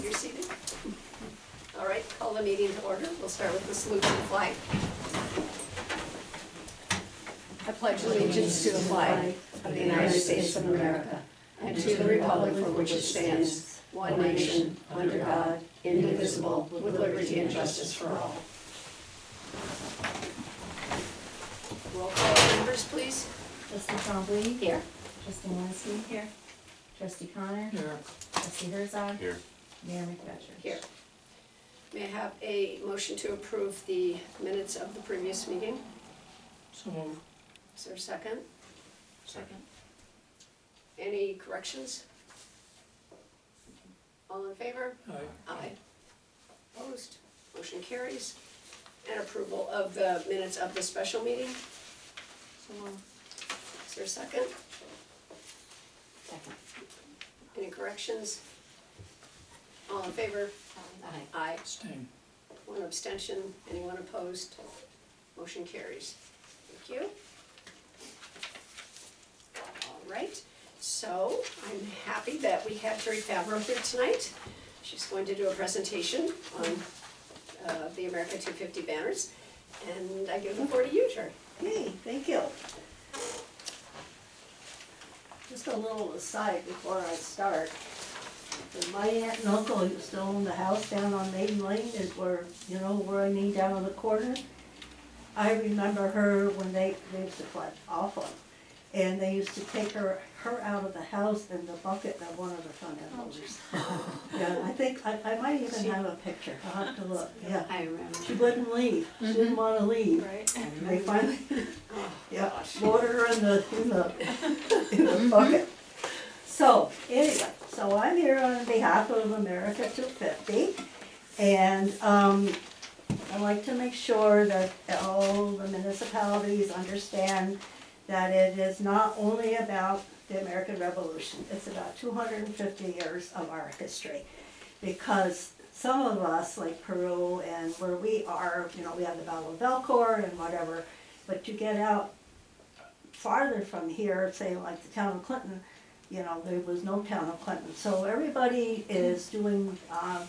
if you're seated. All right, call the meeting to order. We'll start with the salute to the flag. I pledge allegiance to the flag of the United States of America and to the republic for which it stands, one nation, under God, indivisible, with liberty and justice for all. Roll call members, please. Trustee Trombley. Here. Trustee Malinsky. Here. Trustee Connor. Here. Trustee Herzog. Here. Mayor McFetrich. Here. May I have a motion to approve the minutes of the previous meeting? So move. Is there a second? Second. Any corrections? All in favor? Aye. Aye. Opposed? Motion carries. And approval of the minutes of the special meeting? Is there a second? Second. Any corrections? All in favor? Aye. Aye. Abstain. One abstention. Anyone opposed? Motion carries. Thank you. All right, so I'm happy that we have Terry Favreau here tonight. She's going to do a presentation on the America 250 banners, and I give the floor to you, Terry. Hey, thank you. Just a little aside before I start. My aunt and uncle who still own the house down on Maiden Lane is where, you know, where I mean down on the corner. I remember her when they used to flood awful. And they used to take her out of the house in the bucket of one of the front end loaders. Yeah, I think, I might even have a picture, I'll have to look, yeah. I remember. She wouldn't leave, she didn't wanna leave. Right. And they finally, Oh, yeah, gosh. loaded her in the bucket. So, anyway, so I'm here on behalf of America 250, and I'd like to make sure that all the municipalities understand that it is not only about the American Revolution, it's about 250 years of our history. Because some of us, like Peru and where we are, you know, we have the Battle of Valcour and whatever, but to get out farther from here, say like the town of Clinton, you know, there was no town of Clinton. So everybody is doing,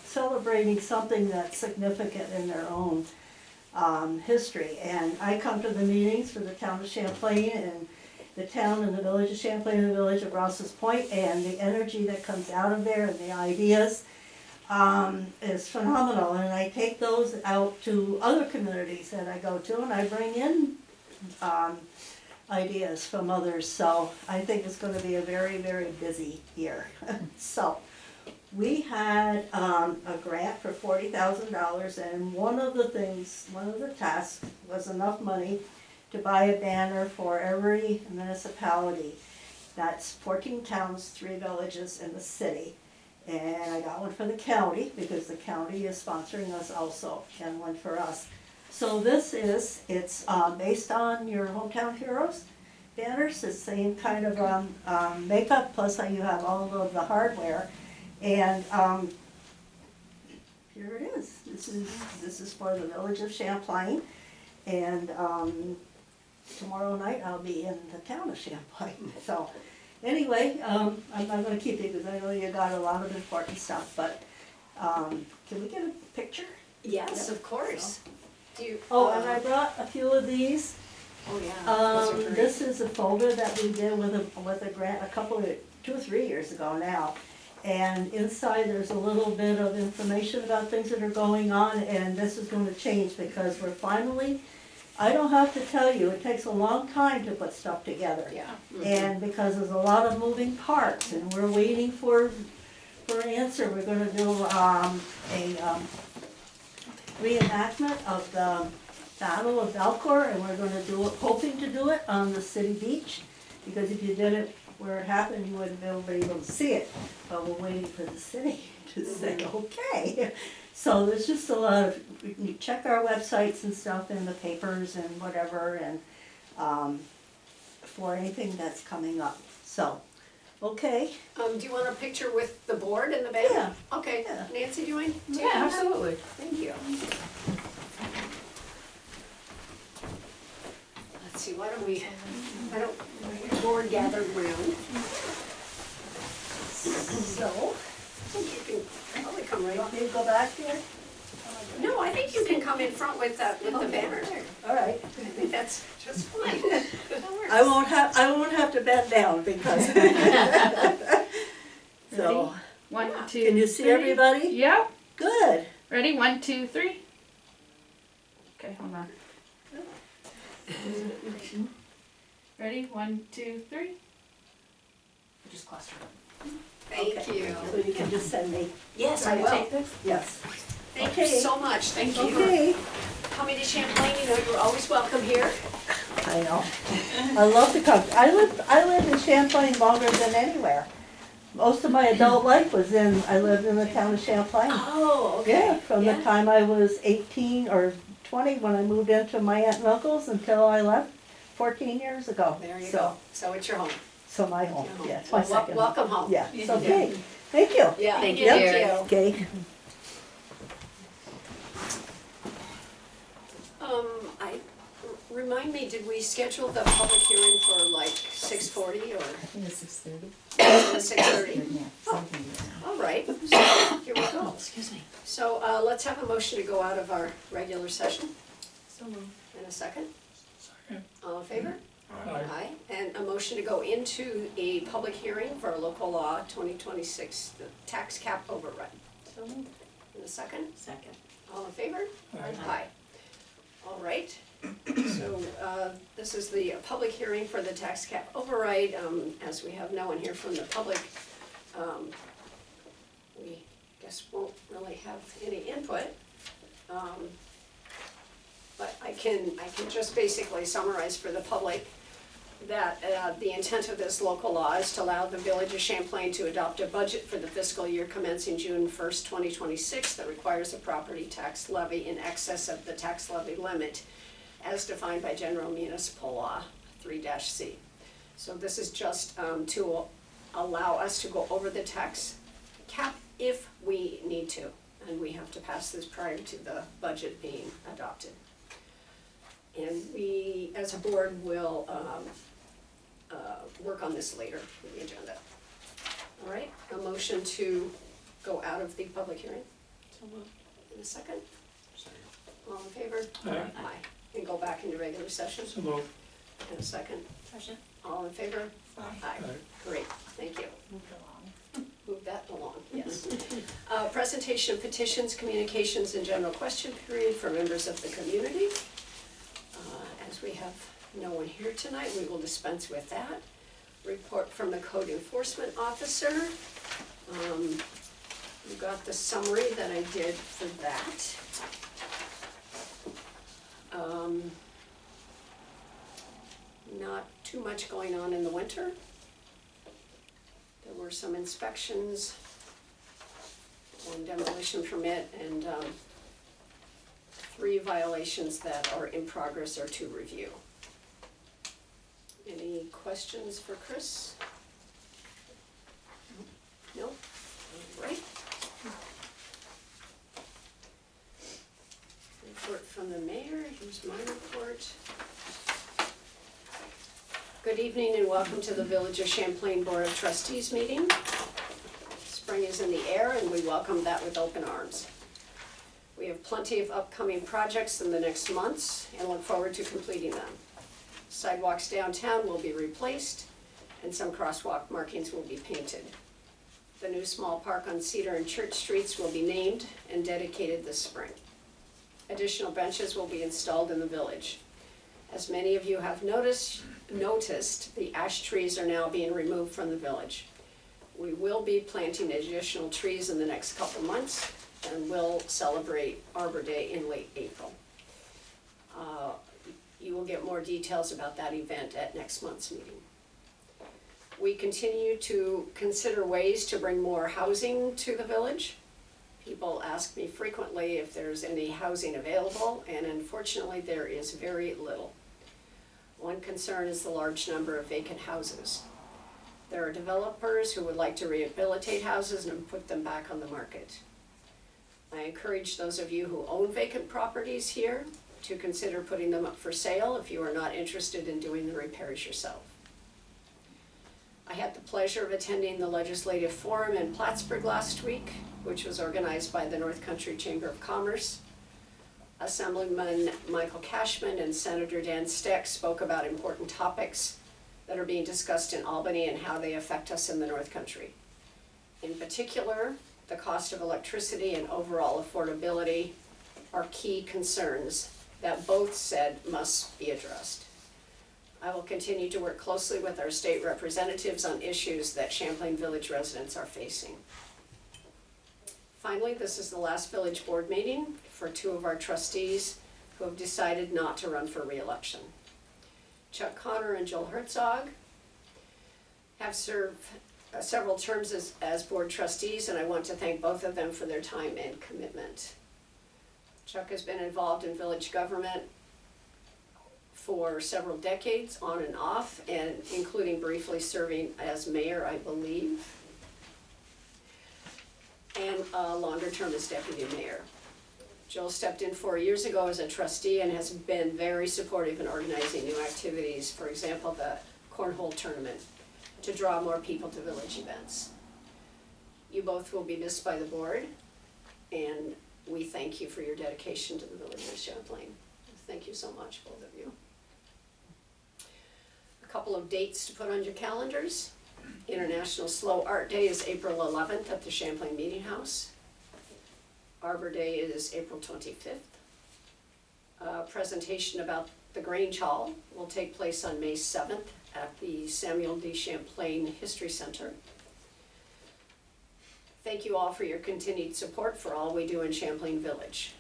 celebrating something that's significant in their own history. And I come to the meetings for the town of Champlain and the town and the village of Champlain and the village of Rouse's Point, and the energy that comes out of there and the ideas is phenomenal. And I take those out to other communities that I go to, and I bring in ideas from others. So I think it's going to be a very, very busy year. So we had a grant for $40,000, and one of the tasks was enough money to buy a banner for every municipality. That's 14 towns, 3 villages in the city. And I got one for the county, because the county is sponsoring us also, and one for us. So this is, it's based on your hometown heroes banners. It's the same kind of makeup, plus you have all of the hardware. And here it is. This is for the village of Champlain, and tomorrow night I'll be in the town of Champlain. So anyway, I'm not going to keep you because I know you got a lot of important stuff. But can we get a picture? Yes, Yep. of course. Do you, And I brought a few of these. oh yeah, those are great. This is a folder that we did with a grant a couple of 2 or 3 years ago now. And inside there's a little bit of information about things that are going on, and this is going to change because we're finally, I don't have to tell you, it takes a long time to put stuff together. Yeah. And because there's a lot of moving parts, and we're waiting for an answer. We're going to do a reenactment of the Battle of Valcour, and we're going to do it, hoping to do it on the city beach, because if you did it where it happened, you wouldn't be able to see it. But we're waiting for the city to say, okay. So there's just a lot of, you check our websites and stuff in the papers and whatever, and for anything that's coming up. So, okay. Do you want a picture with the board and the banner? Yeah. Okay. Yeah. Nancy, do you mind? Yeah, absolutely. Thank you. Let's see, why don't we, I don't, board gathered round. So, I think you can probably come right you want me to go back here? No, I think you can come in front with the banner. All right. I think that's just fine. I won't have to bend down because. So, One, Yeah. two, can you see three. everybody? Yep. Good. Ready? 1, 2, 3. Okay, hold on. Ready? 1, 2, 3. Just cluster. Thank Okay. you. So you can just send me, Yes, I will. Take this. yes. Thank you Okay. so much. Thank you Okay. for coming to Champlain. You know, you're always welcome here. I know. I love to come. I lived in Champlain longer than anywhere. Most of my adult life I lived in the town of Champlain. Oh, okay. Yeah, from the time I was 18 or 20 when I moved into my aunt and uncle's until I left 14 years ago. There you So- go. So it's your home. So my home, Your home. yeah, it's my Well, second home. welcome home. Yeah, so okay, thank you. Yeah. Thank you, Yep. Jerry. Okay. Remind me, did we schedule the public hearing for like 6:40 or I think it's 6:30. 6:30? Yeah, something like that. All right, so here we go. Excuse me. So let's have a motion to go out of our regular session So moved. in a second. Second. All in favor? Aye. And a motion to go into a public hearing for local law 2026, the tax cap override. So moved. In a second? Second. All in favor? Aye. Aye. All right, so this is the public hearing for the tax cap override. As we have no one here from the public, we guess won't really have any input. But I can just basically summarize for the public that the intent of this local law is to allow the Village of Champlain to adopt a budget for the fiscal year commencing June 1st, 2026 that requires a property tax levy in excess of the tax levy limit as defined by General Municipal Law 3-C. So this is just to allow us to go over the tax cap if we need to, and we have to pass this prior to the budget being adopted. And we, as a board, will work on this later in the agenda. All right, a motion to go out of the public hearing So moved. in a second. Second. All in favor? Aye. Aye. And go back into regular session So move. in a second. Second. All in favor? Aye. Aye. Great, thank you. Moved along. Move that along, yes. Presentation of petitions, communications, and general question period for members of the community. As we have no one here tonight, we will dispense with that. Report from the code enforcement officer. You got the summary that I did for that. Not too much going on in the winter. There were some inspections, one demolition permit, and 3 violations that are in progress or to review. Any questions for Chris? No? All right. Report from the mayor, here's my report. Good evening and welcome to the Village of Champlain Board of Trustees meeting. Spring is in the air and we welcome that with open arms. We have plenty of upcoming projects in the next months and look forward to completing them. Sidewalks downtown will be replaced and some crosswalk markings will be painted. The new small park on Cedar and Church Streets will be named and dedicated this spring. Additional benches will be installed in the village. As many of you have noticed, the ash trees are now being removed from the village. We will be planting additional trees in the next couple months and will celebrate Arbor Day in late April. You will get more details about that event at next month's meeting. We continue to consider ways to bring more housing to the village. People ask me frequently if there's any housing available, and unfortunately there is very little. One concern is the large number of vacant houses. There are developers who would like to rehabilitate houses and put them back on the market. I encourage those of you who own vacant properties here to consider putting them up for sale if you are not interested in doing the repairs yourself. I had the pleasure of attending the Legislative Forum in Plattsburgh last week, which was organized by the North Country Chamber of Commerce. Assemblyman Michael Cashman and Senator Dan Steck spoke about important topics that are being discussed in Albany and how they affect us in the North Country. In particular, the cost of electricity and overall affordability are key concerns that both said must be addressed. I will continue to work closely with our state representatives on issues that Champlain Village residents are facing. Finally, this is the last village board meeting for two of our trustees who have decided not to run for re-election. Chuck Connor and Joel Herzog have served several terms as board trustees, and I want to thank both of them for their time and commitment. Chuck has been involved in village government for several decades, on and off, and including briefly serving as mayor, I believe, and a longer term as deputy mayor. Joel stepped in 4 years ago as a trustee and has been very supportive in organizing new activities, for example, the cornhole tournament, to draw more people to village events. You both will be missed by the board, and we thank you for your dedication to the village of Champlain. Thank you so much, both of you. A couple of dates to put on your calendars. International Slow Art Day is April 11th at the Champlain Meeting House. Arbor Day is April 25th. A presentation about the Grange Hall will take place on May 7th at the Samuel D. Champlain History Center. Thank you all for your continued support for all we do in Champlain Village.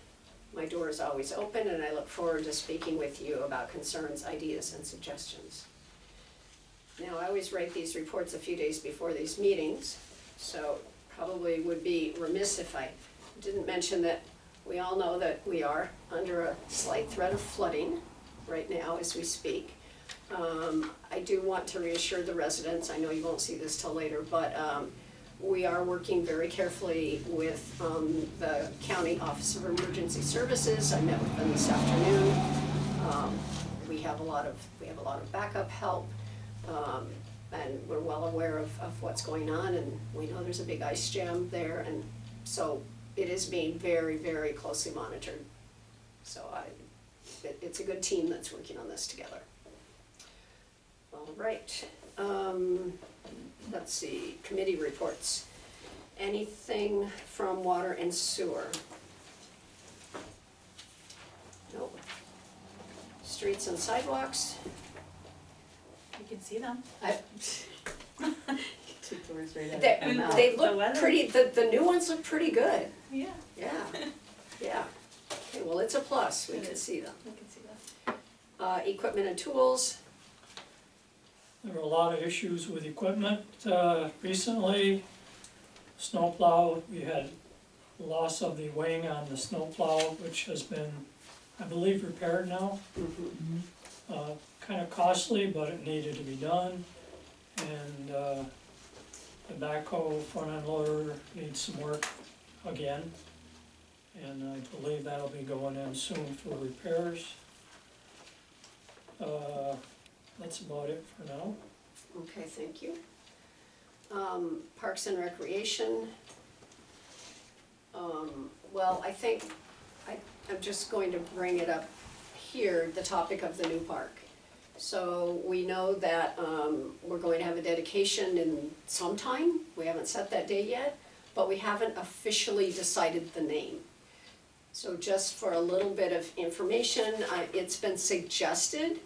My door is always open, and I look forward to speaking with you about concerns, ideas, and suggestions. Now, I always write these reports a few days before these meetings, so probably would be remiss if I didn't mention that we all know that we are under a slight threat of flooding right now as we speak. I do want to reassure the residents, I know you won't see this till later, but we are working very carefully with the County Office of Emergency Services. I met with them this afternoon. We have a lot of backup help, and we're well aware of what's going on, and we know there's a big ice jam there, and so it is being very, very closely monitored. So it's a good team that's working on this together. All right. Let's see, committee reports. Anything from water and sewer? No. Streets and sidewalks? You can see them. Took the words right out of my mouth. They The look weather. pretty, the new ones look pretty good. Yeah, Yeah, yeah. Okay, well, it's a plus, we It can is. see them. I can see that. Equipment and tools, There were a lot of issues with equipment recently. Snowplow, we had loss of the wing on the snowplow, which has been, I believe, repaired now. Kind of costly, but it needed to be done. And the backhoe front end loader needs some work again. And I believe that'll be going in soon for repairs. That's about it for now. okay, thank you. Parks and Recreation. Well, I think, I'm just going to bring it up here, the topic of the new park. So we know that we're going to have a dedication in some time. We haven't set that date yet, but we haven't officially decided the name. So just for a little bit of information, it's been suggested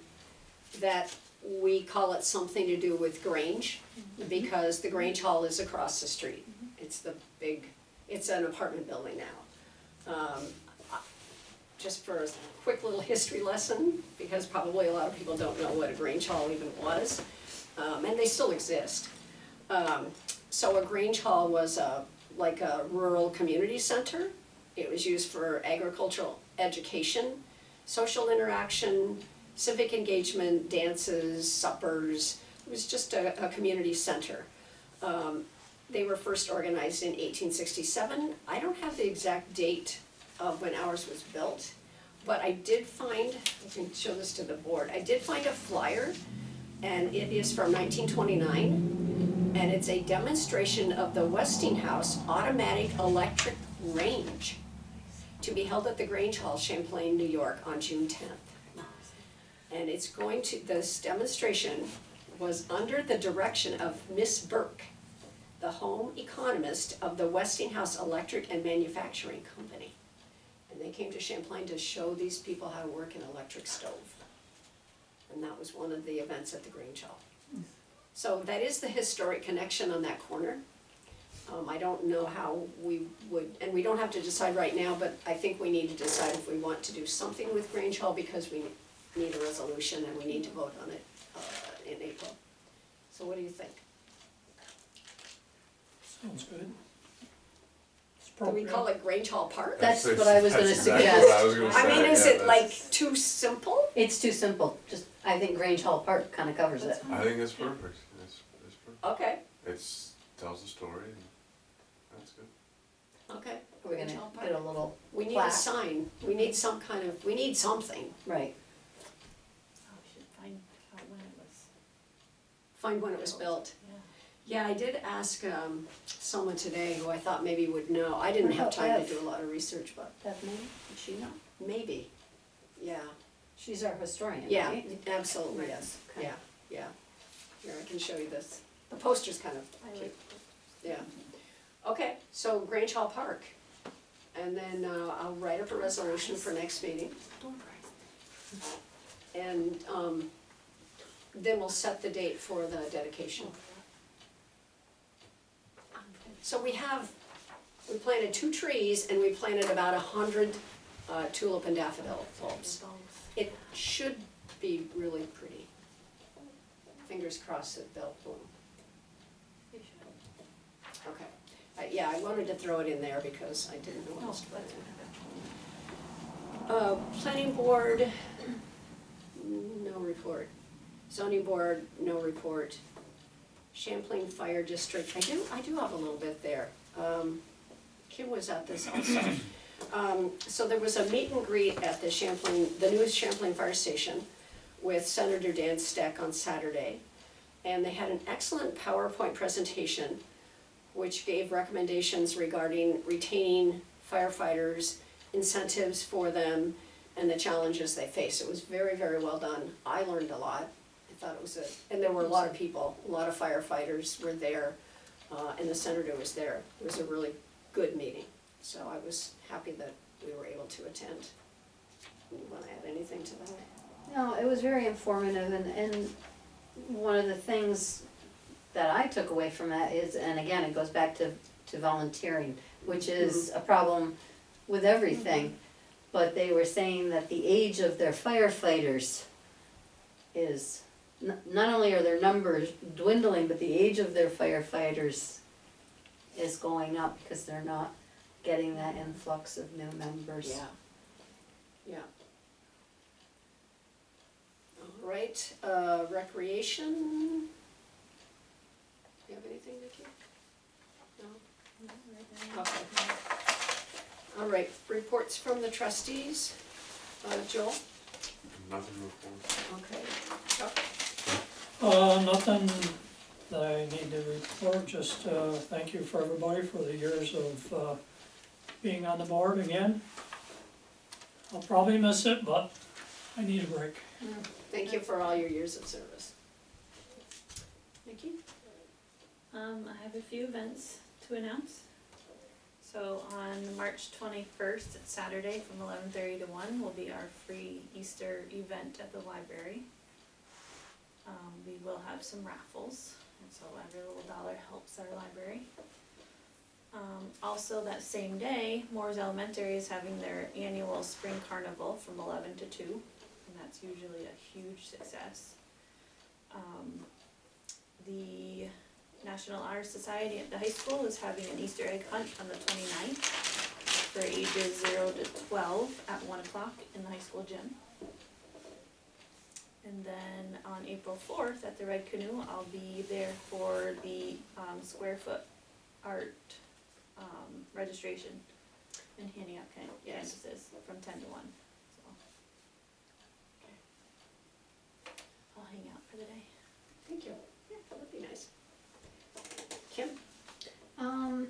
that we call it something to do with Grange, because the Grange Hall is across the street. It's an apartment building now. Just for a quick little history lesson, because probably a lot of people don't know what a Grange Hall even was, and they still exist. So a Grange Hall was like a rural community center. It was used for agricultural education, social interaction, civic engagement, dances, suppers. It was just a community center. They were first organized in 1867. I don't have the exact date of when ours was built, but I did find, I can show this to the board, I did find a flyer, and it is from 1929. And it's a demonstration of the Westinghouse automatic electric range to be held at the Grange Hall, Champlain, New York on June 10th. And it's going to, this demonstration was under the direction of Miss Burke, the home economist of the Westinghouse Electric and Manufacturing Company. And they came to Champlain to show these people how to work an electric stove. And that was one of the events at the Grange Hall. So that is the historic connection on that corner. I don't know how we would, and we don't have to decide right now, but I think we need to decide if we want to do something with Grange Hall because we need a resolution and we need to vote on it in April. So what do you think? Sounds good. It's Do we appropriate. call it Grange Hall Park? That's what I was gonna That's exactly suggest. what I was gonna I say, mean, is yeah, it like that's- too simple? It's too simple, just, I think Grange Hall Park kinda covers it. I think it's perfect, it's perfect. Okay, It's, tells the story, and that's good. okay. We're gonna Grange Hall get a Park. little, We need a plaque. sign, we need some kind of, we need something. right, Oh, we should find out when it was. Find when it was built. Yeah. Yeah, I did ask someone today who I thought maybe would know. I didn't have time to do a lot of research, but Bethany, did she know? maybe, yeah. She's our historian, Yeah, right? absolutely, Right, yes, okay. yeah. Here, I can show you this. The poster's kind of I cute, like. yeah. Okay, so Grange Hall Park. And then I'll write up a resolution for next meeting. And then we'll set the date for the dedication. So we planted 2 trees and we planted about 100 tulip and daffodil bulbs. It should be really pretty. Fingers crossed that they'll bloom. Okay, yeah, I wanted to throw it in there because I didn't know what else to put in. Planning board, no report. Zoning board, no report. Champlain Fire District, I do have a little bit there. Kim was at this also. So there was a meet and greet at the new Champlain Fire Station with Senator Dan Steck on Saturday. And they had an excellent PowerPoint presentation which gave recommendations regarding retaining firefighters, incentives for them, and the challenges they face. It was very, very well done. I learned a lot. I thought it was and there were a lot of people, a lot of firefighters were there, and the senator was there. It was a really good meeting. So I was happy that we were able to attend. You wanna add anything to that? No, it was very informative and one of the things that I took away from that is, and again, it goes back to volunteering, which is a problem with everything. But they were saying that the age of their firefighters is, not only are their numbers dwindling, but the age of their firefighters is going up because they're not getting that influx of new members. Yeah. All right, recreation. Do you have anything, Nikki? No? Okay. All right, reports from the trustees. Joel? Nothing to report. Okay. Chuck? Nothing that I need to report, just thank you for everybody for the years of being on the board again. I'll probably miss it, but I need a break. Thank you for all your years of service. Nikki? I have a few events to announce. So on March 21st, it's Saturday from 11:30 to 1 will be our free Easter event at the library. We will have some raffles, and so every little dollar helps our library. Also that same day, Moore's Elementary is having their annual spring carnival from 11 to 2, and that's usually a huge success. The National Honor Society at the high school is having an Easter egg hunt on the 29th for ages 0 to 12 at 1 o'clock in the high school gym. And then on April 4th at the Red Canoe, I'll be there for the square foot art registration and handing out canvases from 10 to 1. So I'll hang out for the day. Thank you. Yeah, that'd be nice. The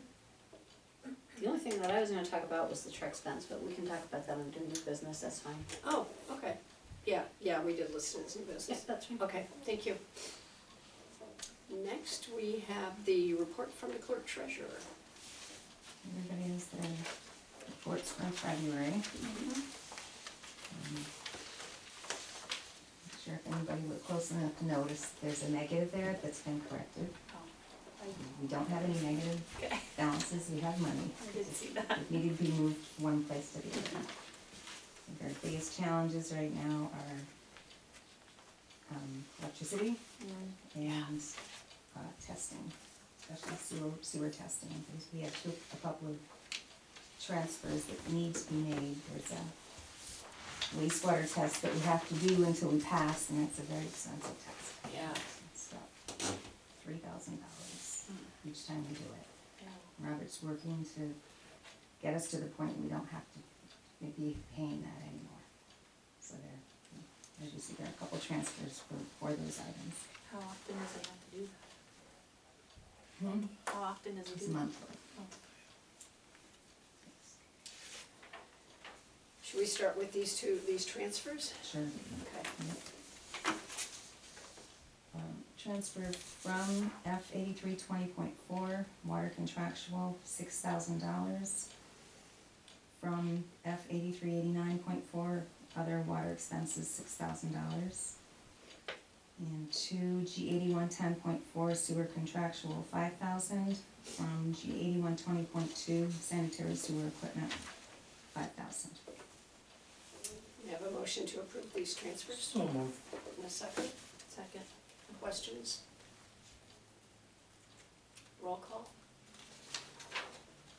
only thing that I was gonna talk about was the Trex fence, but we can talk about that under new business, that's fine. Oh, okay. Yeah, we did list it as new Yes, business. that's fine. Okay, thank you. Next, we have the report from the clerk treasurer. Everybody has their reports from February. Not sure if anybody was close enough to notice, there's a negative there that's been corrected. We don't have any negative Okay. balances, we have money. I did see that. It needed to be moved one place to the other. I think our biggest challenges right now are electricity and testing, especially sewer testing. We have a couple of transfers that need to be made. There's a wastewater test that we have to do until we pass, and it's a very expensive test. Yeah. It's about $3,000 each time we do it. Robert's working to get us to the point we don't have to be paying that anymore. So as you see, there are a couple transfers for those items. How often does it have to do that? Hmm? How often does it It's do that? monthly. Should we start with these transfers? Sure. Okay. Transfer from F 8320.4, water contractual, $6,000. From F 8389.4, other water expenses, $6,000. And to G 8110.4, sewer contractual, $5,000. From G 8120.2, sanitary sewer equipment, $5,000. We have a motion to approve these transfers. So moved. In a second. Second. Questions? Roll call?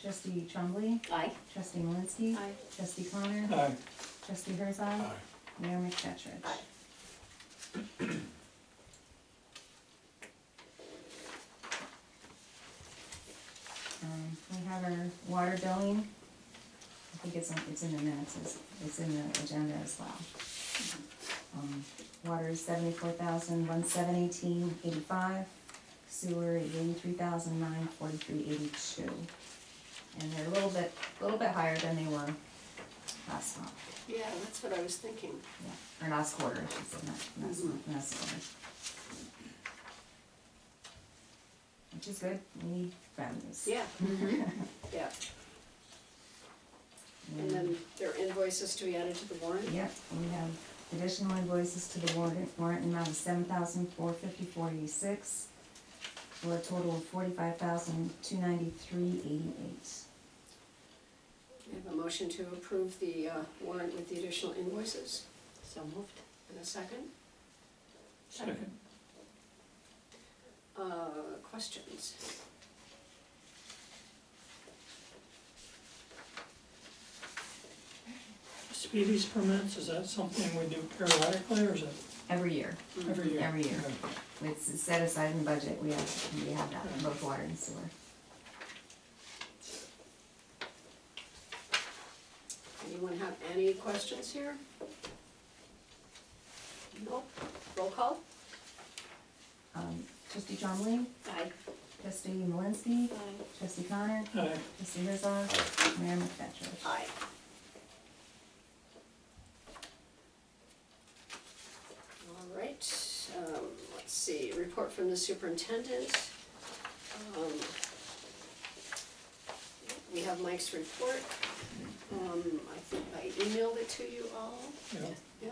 Trustee Trombley, Aye. trustee Malinsky, Aye. trustee Connor, Aye. trustee Herzog, Aye. Mayor McFetrich. Aye. We have our water billing. I think it's in the minutes, it's in the agenda as well. Water is $74,107.18.85. Sewer is $83,943.82. And they're a little bit higher than they were last month, Yeah, that's what I was thinking. or last quarter, I should say, not last month, last quarter. Which is good, we need revenues. Yeah, yeah. And then there are invoices to be added to the warrant? Yep, we have additional invoices to the warrant amount of $7,454.86, for a total of $45,293.88. We have a motion to approve the warrant with the additional invoices. So moved. In a second. Second. Questions? Speedies permits, is that something we do periodically, or is it Every year, every year? Every year. Okay. it's set aside in the budget, we have that in both water and sewer. Anyone have any questions here? Nope. Roll call? Trustee Trombley, Aye. trustee Malinsky, Aye. trustee Connor, Aye. trustee Herzog, Mayor McFetrich. Aye. All right, let's see, report from the superintendent. We have Mike's report. I think I emailed it to you all. Yeah. Yeah.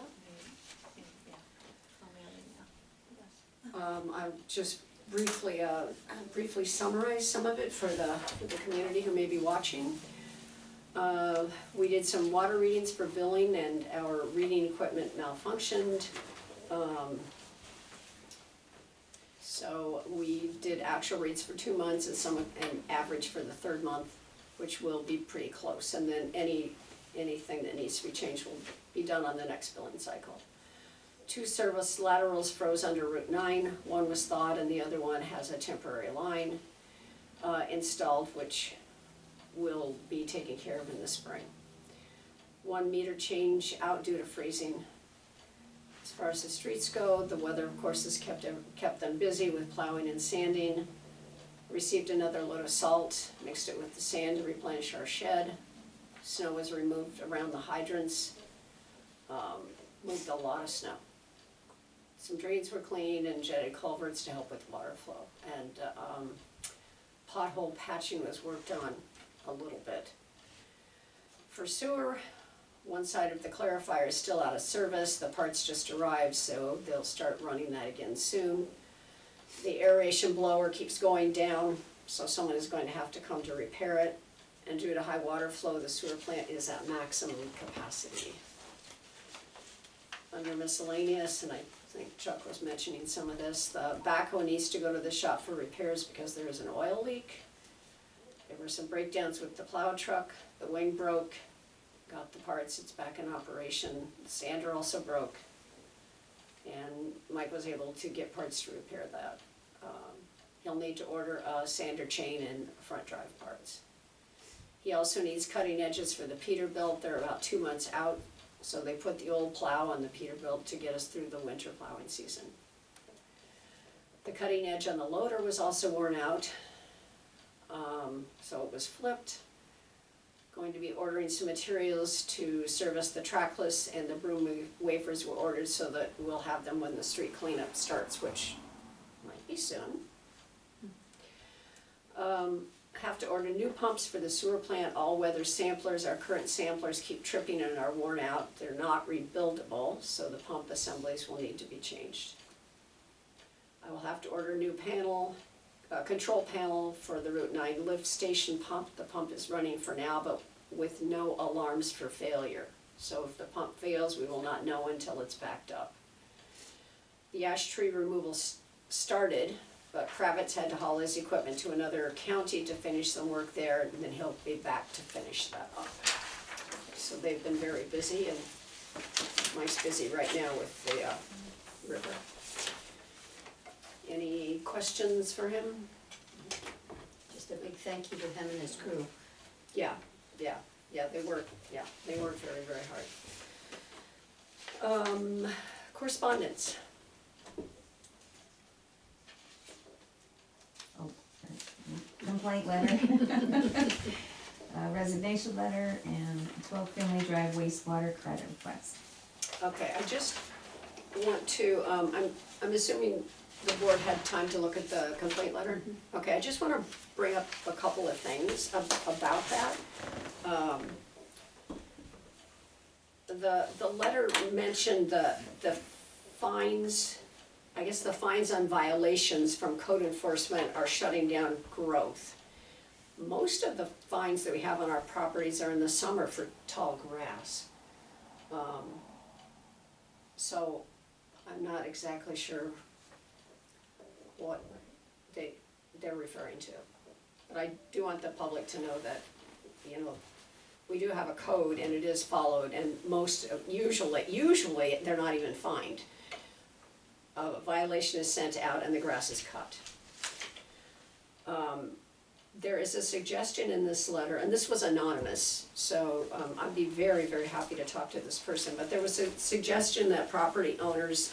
Yeah. I'll mail it now. Yes. I'll just briefly summarize some of it for the community who may be watching. We did some water readings for billing and our reading equipment malfunctioned. So we did actual reads for 2 months and an average for the third month, which will be pretty close. And then anything that needs to be changed will be done on the next billing cycle. 2 service laterals froze under Route 9. One was thawed and the other one has a temporary line installed, which will be taken care of in the spring. 1 meter change out due to freezing. As far as the streets go, the weather of course has kept them busy with plowing and sanding. Received another load of salt, mixed it with the sand to replenish our shed. Snow was removed around the hydrants. Moved a lot of snow. Some drains were cleaned and jetted culverts to help with water flow. And pothole patching was worked on a little bit. For sewer, one side of the clarifier is still out of service. The parts just arrived, so they'll start running that again soon. The aeration blower keeps going down, so someone is going to have to come to repair it. And due to high water flow, the sewer plant is at maximum capacity. Under miscellaneous, and I think Chuck was mentioning some of this, the backhoe needs to go to the shop for repairs because there is an oil leak. There were some breakdowns with the plow truck, the wing broke, got the parts, it's back in operation. The sander also broke, and Mike was able to get parts to repair that. He'll need to order a sander chain and front drive parts. He also needs cutting edges for the Peterbilt. They're about 2 months out, so they put the old plow on the Peterbilt to get us through the winter plowing season. The cutting edge on the loader was also worn out, so it was flipped. Going to be ordering some materials to service the trackless, and the broom wafers were ordered so that we'll have them when the street cleanup starts, which might be soon. Have to order new pumps for the sewer plant, all-weather samplers. Our current samplers keep tripping and are worn out. They're not rebuildable, so the pump assemblies will need to be changed. I will have to order a new panel, control panel for the Route 9 lift station pump. The pump is running for now, but with no alarms for failure. So if the pump fails, we will not know until it's backed up. The ash tree removal started, but Kravitz had to haul his equipment to another county to finish some work there, and then he'll be back to finish that up. So they've been very busy, and Mike's busy right now with the river. Any questions for him? Just a big thank you to him and his crew. Yeah, they work very, very hard. Correspondence. Complaint letter, resignation letter, and 12 Family Drive wastewater credit request. Okay, I just want to, I'm assuming the board had time to look at the complaint letter? Okay, I just wanna bring up a couple of things about that. The letter mentioned the fines, I guess the fines on violations from code enforcement are shutting down growth. Most of the fines that we have on our properties are in the summer for tall grass. So I'm not exactly sure what they're referring to. But I do want the public to know that, you know, we do have a code and it is followed, and usually they're not even fined. A violation is sent out and the grass is cut. There is a suggestion in this letter, and this was anonymous, so I'd be very, very happy to talk to this person, but there was a suggestion that property owners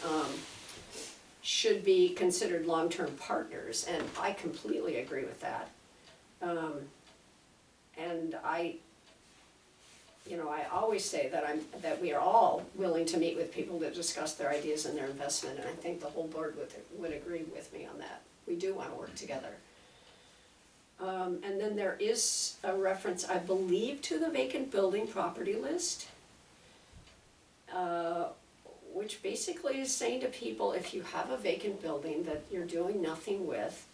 should be considered long-term partners, and I completely agree with that. And I always say that we are all willing to meet with people to discuss their ideas and their investment, and I think the whole board would agree with me on that. We do wanna work together. And then there is a reference, I believe, to the vacant building property list, which basically is saying to people, if you have a vacant building that you're doing nothing with,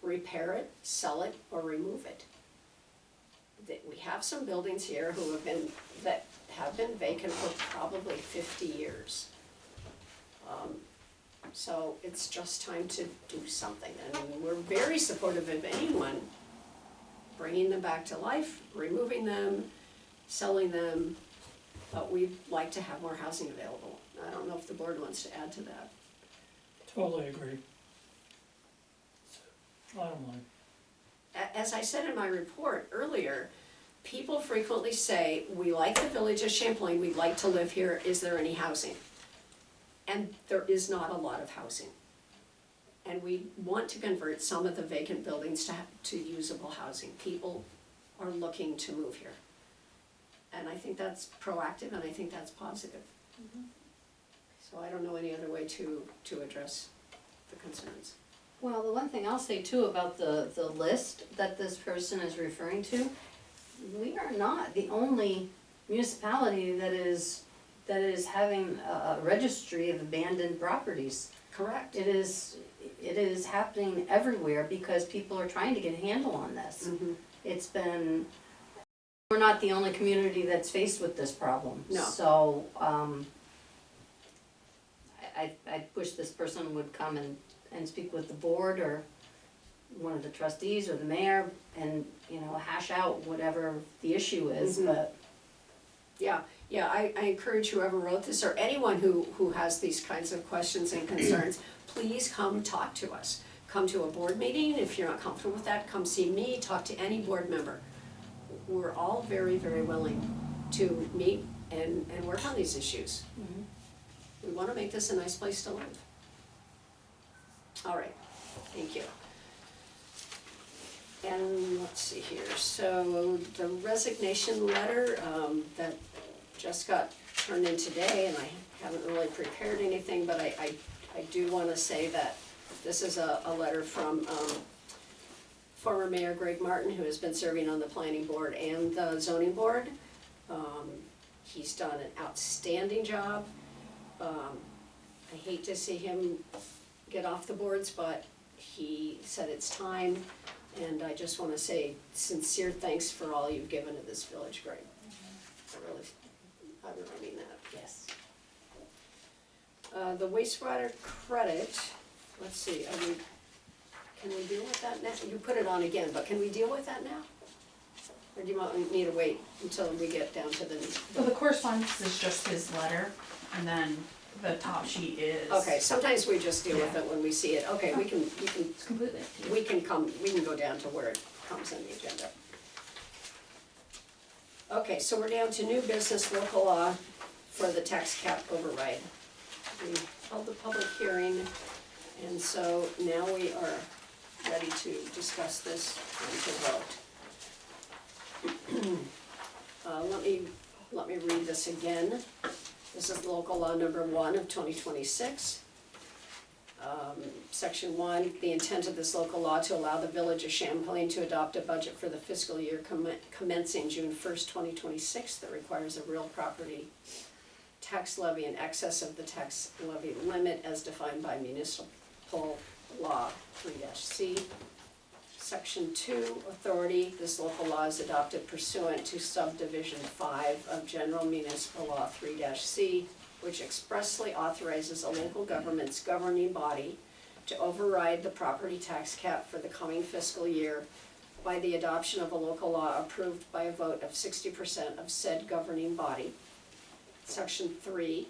repair it, sell it, or remove it. We have some buildings here that have been vacant for probably 50 years. So it's just time to do something, and we're very supportive of anyone bringing them back to life, removing them, selling them, but we'd like to have more housing available. I don't know if the board wants to add to that. Totally agree. Bottom line. As I said in my report earlier, people frequently say, we like the village of Champlain, we'd like to live here, is there any housing? And there is not a lot of housing. And we want to convert some of the vacant buildings to usable housing. People are looking to move here. And I think that's proactive and I think that's positive. So I don't know any other way to address the concerns. Well, the one thing I'll say too about the list that this person is referring to, we are not the only municipality that is having a registry of abandoned properties. Correct. It is happening everywhere because people are trying to get a handle on this. Mm-hmm. We're not the only community that's faced with this problem. No. So, I wish this person would come and speak with the board or one of the trustees or the mayor and, you know, hash out whatever the issue is, Mhm. but. Yeah, I encourage whoever wrote this or anyone who has these kinds of questions and concerns, please come talk to us. Come to a board meeting, if you're not comfortable with that, come see me, talk to any board member. We're all very, very willing to meet and work on these issues. We wanna make this a nice place to live. All right, thank you. And let's see here, so the resignation letter, that just got turned in today, and I haven't really prepared anything, but I do wanna say that this is a letter from, former Mayor Greg Martin, who has been serving on the planning board and the zoning board. He's done an outstanding job. I hate to see him get off the boards, but he said it's time. And I just wanna say sincere thanks for all you've given to this village, Greg. I really mean that. Yes. The wastewater credit, let's see, can we deal with that now? You put it on again, but can we deal with that now? Or do you want me to wait until we get down to So the correspondence is just his letter, and then the top sheet is. Okay, sometimes we just deal with Yeah. it when we see it. Okay, we can It's completely up to you. we can go down to where it comes on the agenda. Okay, so we're down to new business local law for the tax cap override. We held the public hearing, and so now we are ready to discuss this and to vote. Let me read this again. This is local law number 1 of 2026. Section 1, the intent of this local law to allow the village of Champlain to adopt a budget for the fiscal year commencing June 1st, 2026 that requires a real property tax levy in excess of the tax levy limit as defined by municipal law 3-C. Section 2, authority, this local law is adopted pursuant to subdivision 5 of general municipal law 3-C, which expressly authorizes a local government's governing body to override the property tax cap for the coming fiscal year by the adoption of a local law approved by a vote of 60% of said governing body. Section 3,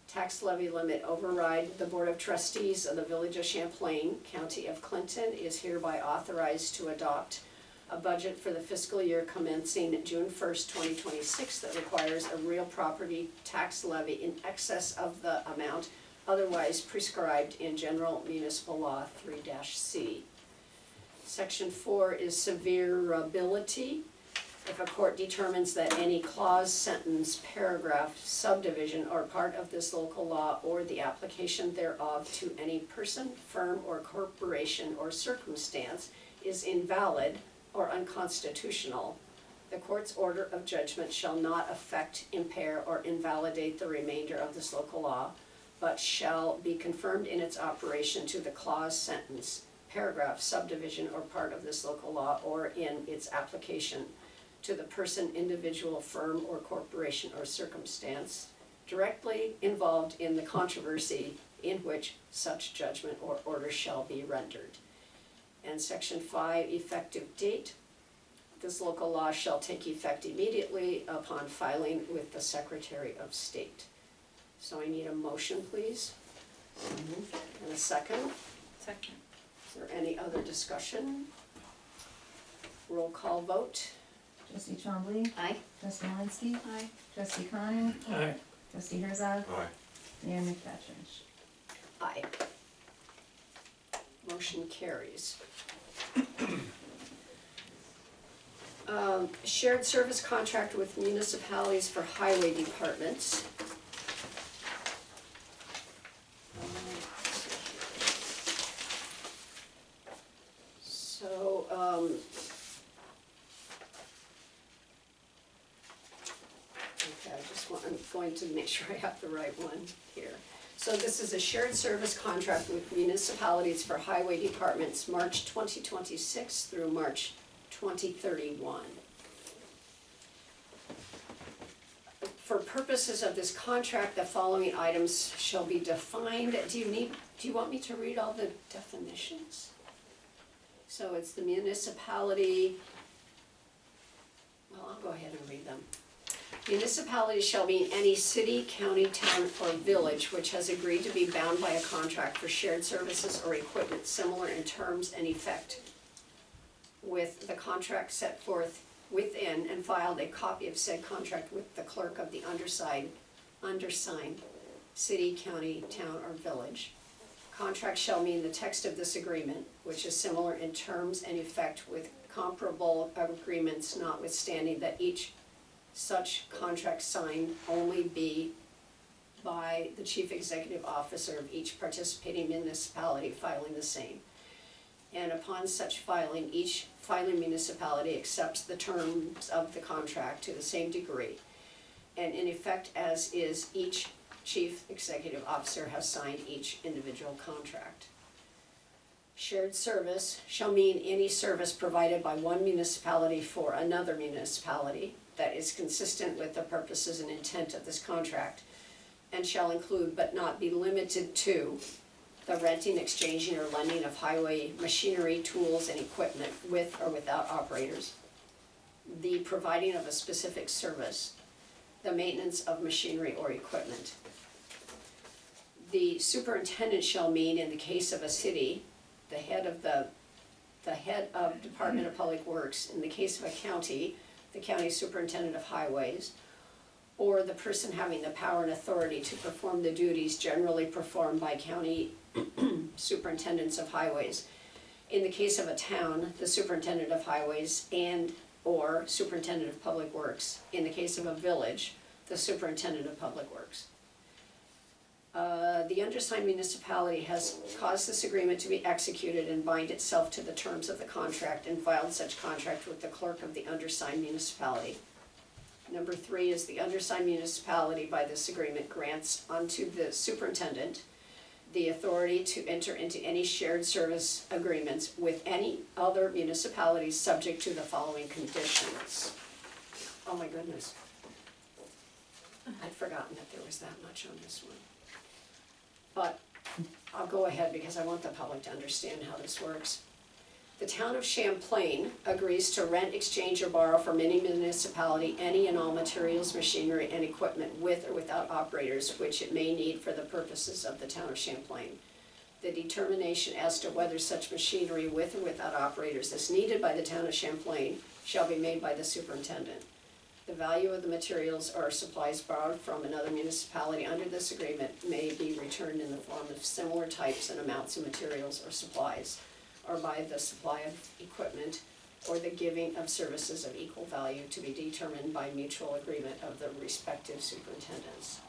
tax levy limit override. The Board of Trustees of the Village of Champlain, County of Clinton, is hereby authorized to adopt a budget for the fiscal year commencing June 1st, 2026 that requires a real property tax levy in excess of the amount otherwise prescribed in General Municipal Law 3-C. Section 4 is severability. If a court determines that any clause, sentence, paragraph, subdivision, or part of this local law or the application thereof to any person, firm, or corporation or circumstance is invalid or unconstitutional, the court's order of judgment shall not affect, impair, or invalidate the remainder of this local law, but shall be confirmed in its operation to the clause, sentence, paragraph, subdivision, or part of this local law, or in its application to the person, individual, firm, or corporation or circumstance directly involved in the controversy in which such judgment or order shall be rendered. And Section 5, effective date. This local law shall take effect immediately upon filing with the Secretary of State. So I need a motion, please. And a second. Second. Is there any other discussion? Roll call vote. Trustee Trombley, Aye. trustee Malinsky, Aye. trustee Connor, Aye. trustee Herzog, Aye. Mayor McFetrich. Aye. Motion carries. Shared service contract with municipalities for highway departments. So, okay, I'm going to make sure I have the right one here. So this is a shared service contract with municipalities for highway departments, March 2026 through March 2031. For purposes of this contract, the following items shall be defined. Do you want me to read all the definitions? So it's the municipality, well, I'll go ahead and read them. Municipality shall be any city, county, town, or village which has agreed to be bound by a contract for shared services or equipment similar in terms and effect with the contract set forth within and filed a copy of said contract with the clerk of the undersigned city, county, town, or village. Contract shall mean the text of this agreement, which is similar in terms and effect with comparable agreements, notwithstanding that each such contract signed only be by the chief executive officer of each participating municipality filing the same. And upon such filing, each filing municipality accepts the terms of the contract to the same degree and in effect as is each chief executive officer has signed each individual contract. Shared service shall mean any service provided by one municipality for another municipality that is consistent with the purposes and intent of this contract and shall include but not be limited to the renting, exchanging, or lending of highway machinery, tools, and equipment with or without operators, the providing of a specific service, the maintenance of machinery or equipment. The superintendent shall mean, in the case of a city, the head of Department of Public Works. In the case of a county, the county superintendent of highways, or the person having the power and authority to perform the duties generally performed by county superintendents of highways. In the case of a town, the superintendent of highways and or superintendent of public works. In the case of a village, the superintendent of public works. The undersigned municipality has caused this agreement to be executed and bind itself to the terms of the contract and filed such contract with the clerk of the undersigned municipality. Number 3 is the undersigned municipality by this agreement grants unto the superintendent the authority to enter into any shared service agreements with any other municipalities subject to the following conditions. Oh my goodness. I'd forgotten that there was that much on this one. But I'll go ahead because I want the public to understand how this works. The town of Champlain agrees to rent, exchange, or borrow from any municipality any and all materials, machinery, and equipment with or without operators which it may need for the purposes of the town of Champlain. The determination as to whether such machinery with or without operators is needed by the town of Champlain shall be made by the superintendent. The value of the materials or supplies borrowed from another municipality under this agreement may be returned in the form of similar types and amounts of materials or supplies, or by the supply of equipment or the giving of services of equal value to be determined by mutual agreement of the respective superintendents.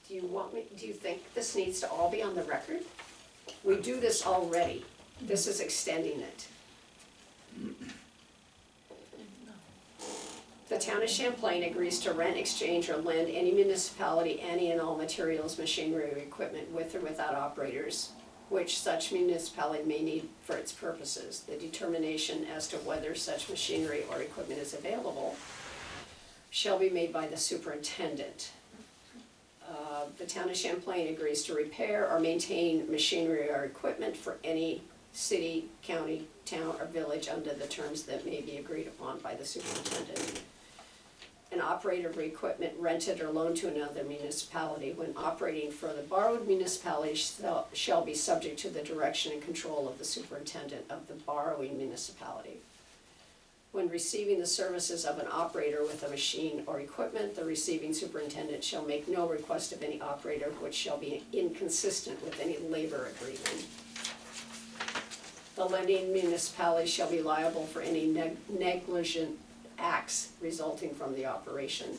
Do you think this needs to all be on the record? We do this already. This is extending it. The town of Champlain agrees to rent, exchange, or lend any municipality any and all materials, machinery, or equipment with or without operators, which such municipality may need for its purposes. The determination as to whether such machinery or equipment is available shall be made by the superintendent. The town of Champlain agrees to repair or maintain machinery or equipment for any city, county, town, or village under the terms that may be agreed upon by the superintendent. An operator of equipment rented or loaned to another municipality when operating for the borrowed municipality shall be subject to the direction and control of the superintendent of the borrowing municipality. When receiving the services of an operator with a machine or equipment, the receiving superintendent shall make no request of any operator which shall be inconsistent with any labor agreement. The lending municipality shall be liable for any negligent acts resulting from the operation.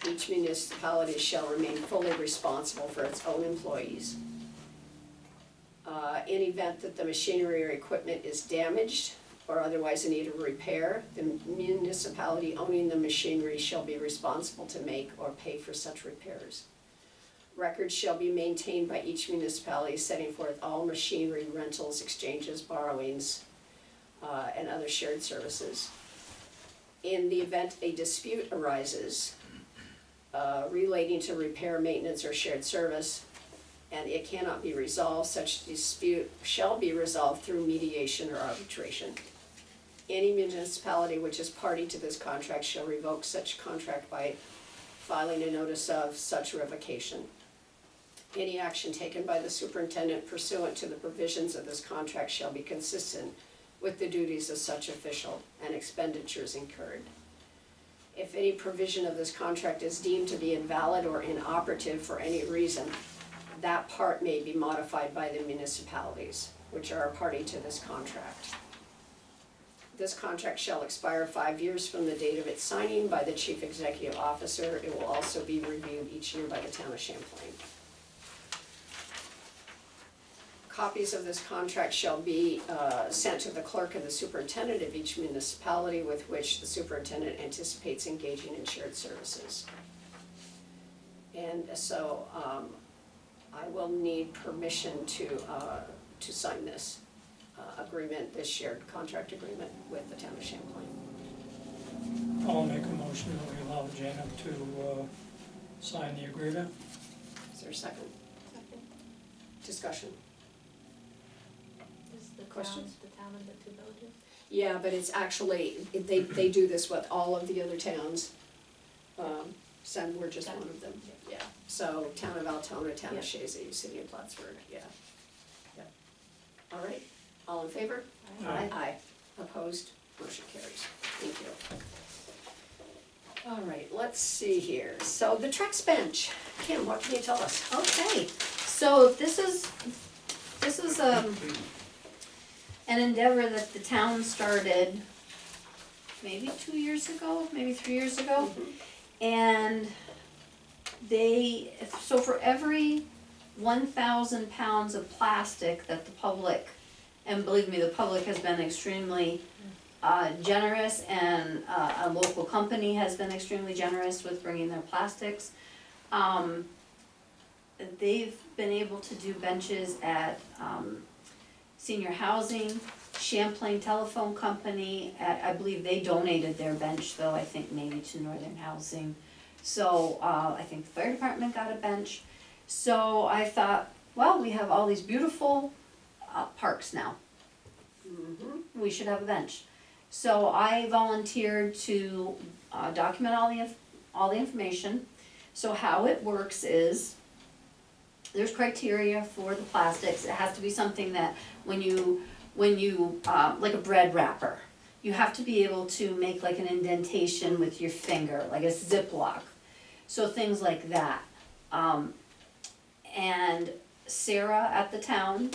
Each municipality shall remain fully responsible for its own employees. In event that the machinery or equipment is damaged or otherwise in need of repair, the municipality owning the machinery shall be responsible to make or pay for such repairs. Records shall be maintained by each municipality setting forth all machinery rentals, exchanges, borrowings, and other shared services. In the event a dispute arises relating to repair, maintenance, or shared service, and it cannot be resolved, such dispute shall be resolved through mediation or arbitration. Any municipality which is party to this contract shall revoke such contract by filing a notice of such revocation. Any action taken by the superintendent pursuant to the provisions of this contract shall be consistent with the duties of such official and expenditures incurred. If any provision of this contract is deemed to be invalid or inoperative for any reason, that part may be modified by the municipalities, which are a party to this contract. This contract shall expire 5 years from the date of its signing by the chief executive officer. It will also be reviewed each year by the town of Champlain. Copies of this contract shall be sent to the clerk and the superintendent of each municipality with which the superintendent anticipates engaging in shared services. And so I will need permission to sign this agreement, this shared contract agreement with the town of Champlain. I'll make a motion that we allow Janet to sign the agreement. Is there a second? Second. Discussion? Is the Questions? the town of the two villages? Yeah, but it's actually, they do this with all of the other towns. So we're just one of them, yeah. So town of Altona, town of Shazy, city of Plattsburgh, yeah. Yep. All right, all in favor? Aye. Aye. Opposed? Motion carries. Thank you. All right, let's see here. So the Trex bench. Kim, what can you tell us? Okay, so this is an endeavor that the town started maybe 2 years ago, maybe 3 years ago. And so for every 1,000 pounds of plastic that the public, and believe me, the public has been extremely generous, and a local company has been extremely generous with bringing their plastics. They've been able to do benches at senior housing, Champlain Telephone Company, I believe they donated their bench though, I think maybe to Northern Housing. So I think the fire department got a bench. So I thought, well, we have all these beautiful parks now. We should have a bench. So I volunteered to document all the information. So how it works is, there's criteria for the plastics. It has to be something that when you like a bread wrapper, you have to be able to make like an indentation with your finger, like a Ziploc. So things like that. And Sarah at the town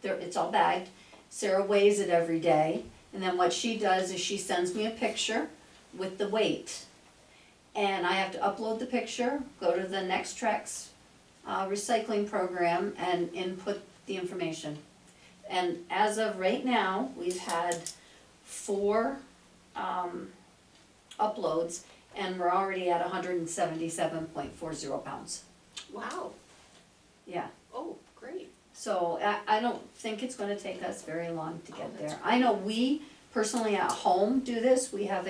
it's all bagged. Sarah weighs it every day, and then what she does is she sends me a picture with the weight. And I have to upload the picture, go to the Next Trex recycling program and input the information. And as of right now, we've had 4 uploads, and we're already at 177.40 pounds. Wow. Yeah, Oh, great. so I don't think it's gonna take us very long to get there. I know we personally at home do this. We have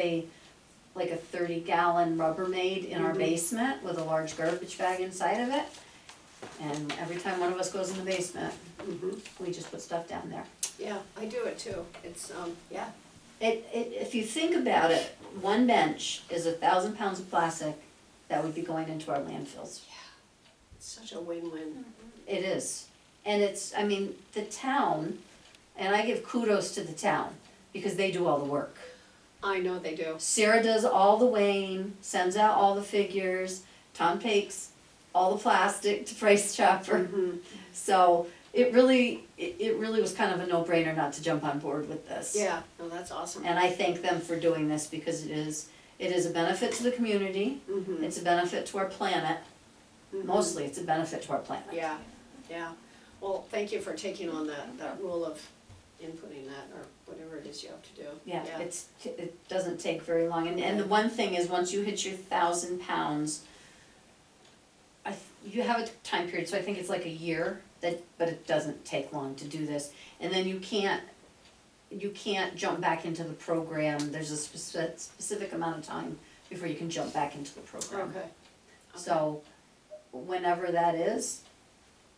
like a 30-gallon Rubbermaid in our basement with a large garbage bag inside of it. And every time one of us goes in the basement, we just put stuff down there. Yeah, I do it too. It's, yeah. If you think about it, one bench is 1,000 pounds of plastic that would be going into our landfills. It's such a win-win. It is. And the town, and I give kudos to the town, because they do all the work. I know they do. Sarah does all the weighing, sends out all the figures, Tom takes all the plastic to Price Chopper. Mhm. So it really was kind of a no-brainer not to jump on board with this. Yeah, no, that's awesome. And I thank them for doing this because it is a benefit to the community, Mhm. it's a benefit to our planet, Mhm. mostly it's a benefit to our planet. Yeah, yeah. Well, thank you for taking on that rule of inputting that, or whatever it is you have to do. Yeah, it doesn't take very long, and the one thing is, once you hit your 1,000 pounds, you have a time period, so I think it's like a year, but it doesn't take long to do this. And then you can't jump back into the program, there's a specific amount of time before you can jump back into the program. Okay. So, whenever that is,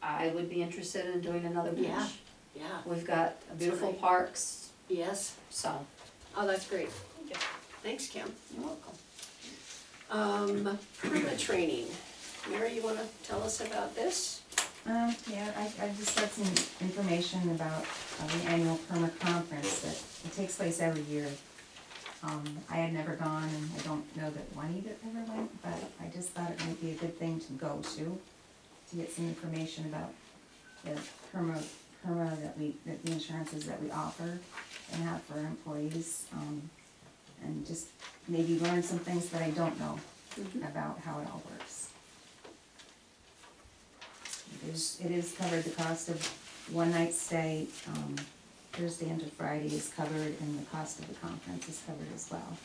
I would be interested in doing another beach. Yeah. Yeah, We've got beautiful right. parks, yes. so, Oh, that's great. Okay. Thanks, Kim. you're welcome. Permit training. Mary, you wanna tell us about this? Yeah, I just got some information about the annual perma conference that it takes place every year. I had never gone, and I don't know that Juanita ever went, but I just thought it might be a good thing to go to get some information about the perma that the insurances that we offer and have for our employees, and just maybe learn some things that I don't know about how it all works. It is covered, the cost of one night stay, Thursday into Friday is covered, and the cost of the conference is covered as well.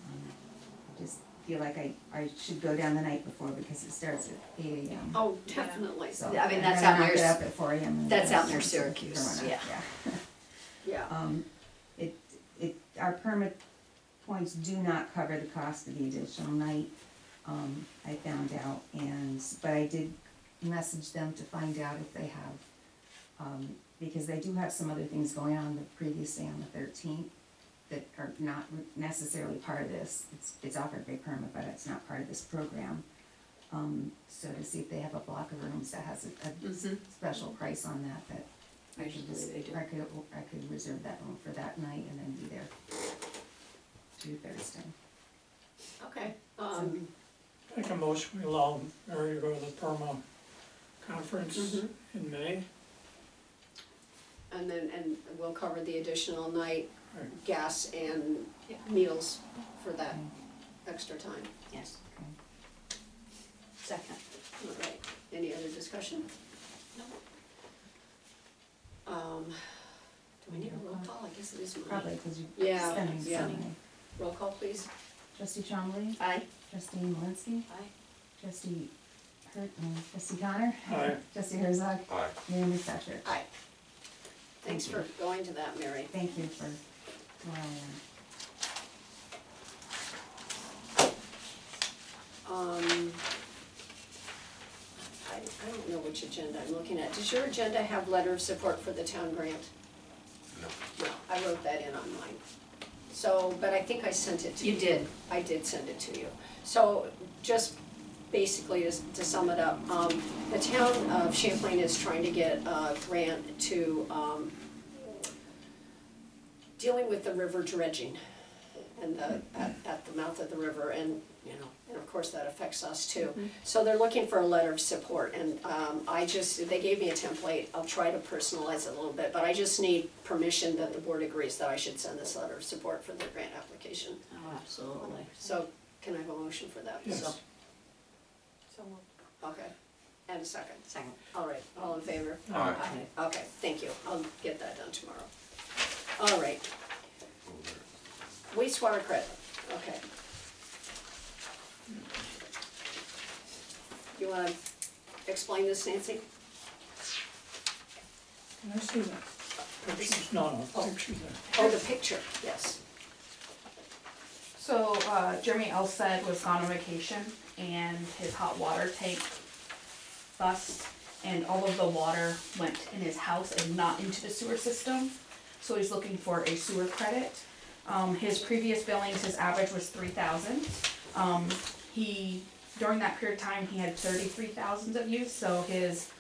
I just feel like I should go down the night before because it starts at 8 a.m. Oh, definitely. So I mean, that's I'd out knock near it up at 4 a.m. that's out near Syracuse, yeah. Yeah. Our permit points do not cover the cost of the additional night, I found out, but I did message them to find out if they have, because they do have some other things going on the previous day on the 13th that are not necessarily part of this. It's offered by permit, but it's not part of this program. So to see if they have a block of rooms that has a special price on that I should just, Usually they do. I could reserve that room for that night and then be there through Thursday. Okay. Make a motion, we allow Mary to go to the perma conference Mhm. in May. And we'll cover the additional night, Right. gas and meals for that extra time. Yes. Okay. Second. All right. Any other discussion? No. Do we need a roll call? I guess it is mine. Probably, because you're Yeah, spending yeah. some money. Roll call, please. Trustee Chombley, Aye. trustee Malinsky, Aye. trustee trustee Connor, Aye. trustee Herzog, Aye. Mayor McFetrich. Aye. Thanks for going to that, Mary. Thank you for allowing I don't know which agenda I'm looking at. Does your agenda have letter of support for the town grant? No. No, I wrote that in on mine. So, but I think I sent it to you. You did. I did send it to you. So just basically to sum it up, the town of Champlain is trying to get a grant to dealing with the river dredging and at the mouth of the river, and and of course that affects us too. So they're looking for a letter of support, and they gave me a template. I'll try to personalize it a little bit, but I just need permission that the board agrees that I should send this letter of support for the grant application. Oh, absolutely. So can I have a motion for that? Yes. So Okay, and a second. Second. All right, all in favor? Aye. Okay, thank you. I'll get that done tomorrow. All right, wastewater credit, okay. You wanna explain this, Nancy? Can I see that? Pictures, no, pictures there. Oh, the picture, yes. So, Jeremy Elstead was gone on vacation and his hot water tank bust and all of the water went in his house and not into the sewer system. So he's looking for a sewer credit. His previous billings, his average was 3,000. During that period of time, he had 33,000 of use, so his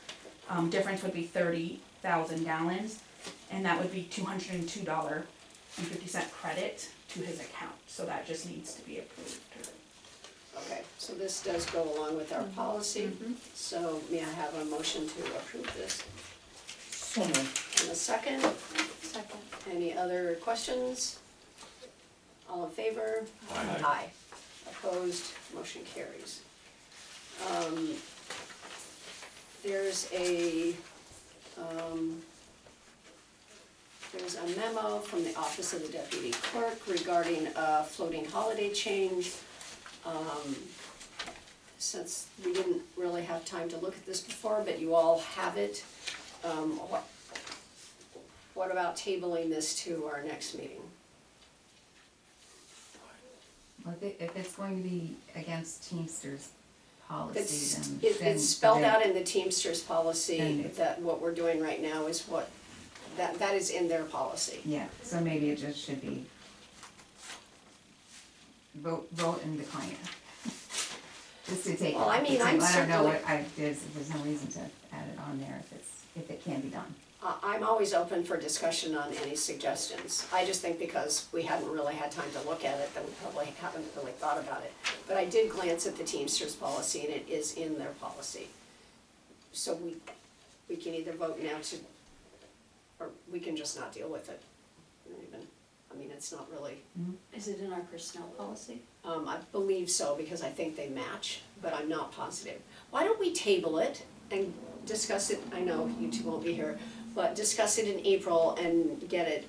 difference would be 30,000 gallons, and that would be $202 and 50-cent credit to his account, so that just needs to be approved. Okay, so this does go along with our policy, so may I have a motion to approve this? So moved. And a second, Second. any other questions? All in favor? Aye. Aye. Opposed, motion carries. There's a memo from the Office of the Deputy Clerk regarding a floating holiday change. Since we didn't really have time to look at this before, but you all have it, what about tabling this to our next meeting? Well, if it's going to be against Teamsters policy, It's, then. it's spelled then- out in the Teamsters policy Then- that what we're doing right now is what, that is in their policy. Yeah, so maybe it just should be vote and decline it. Just to take it. Well, I mean, I I'm don't know certainly- what there's no reason to add it on there if it can be done. I'm always open for discussion on any suggestions. I just think because we hadn't really had time to look at it, that we probably haven't really thought about it. But I did glance at the Teamsters policy and it is in their policy. So we can either vote now to, or we can just not deal with it. We don't even, I mean, it's not really, Is it in our personnel policy? I believe so because I think they match, but I'm not positive. Why don't we table it and discuss it, I know you two won't be here, but discuss it in April and get it,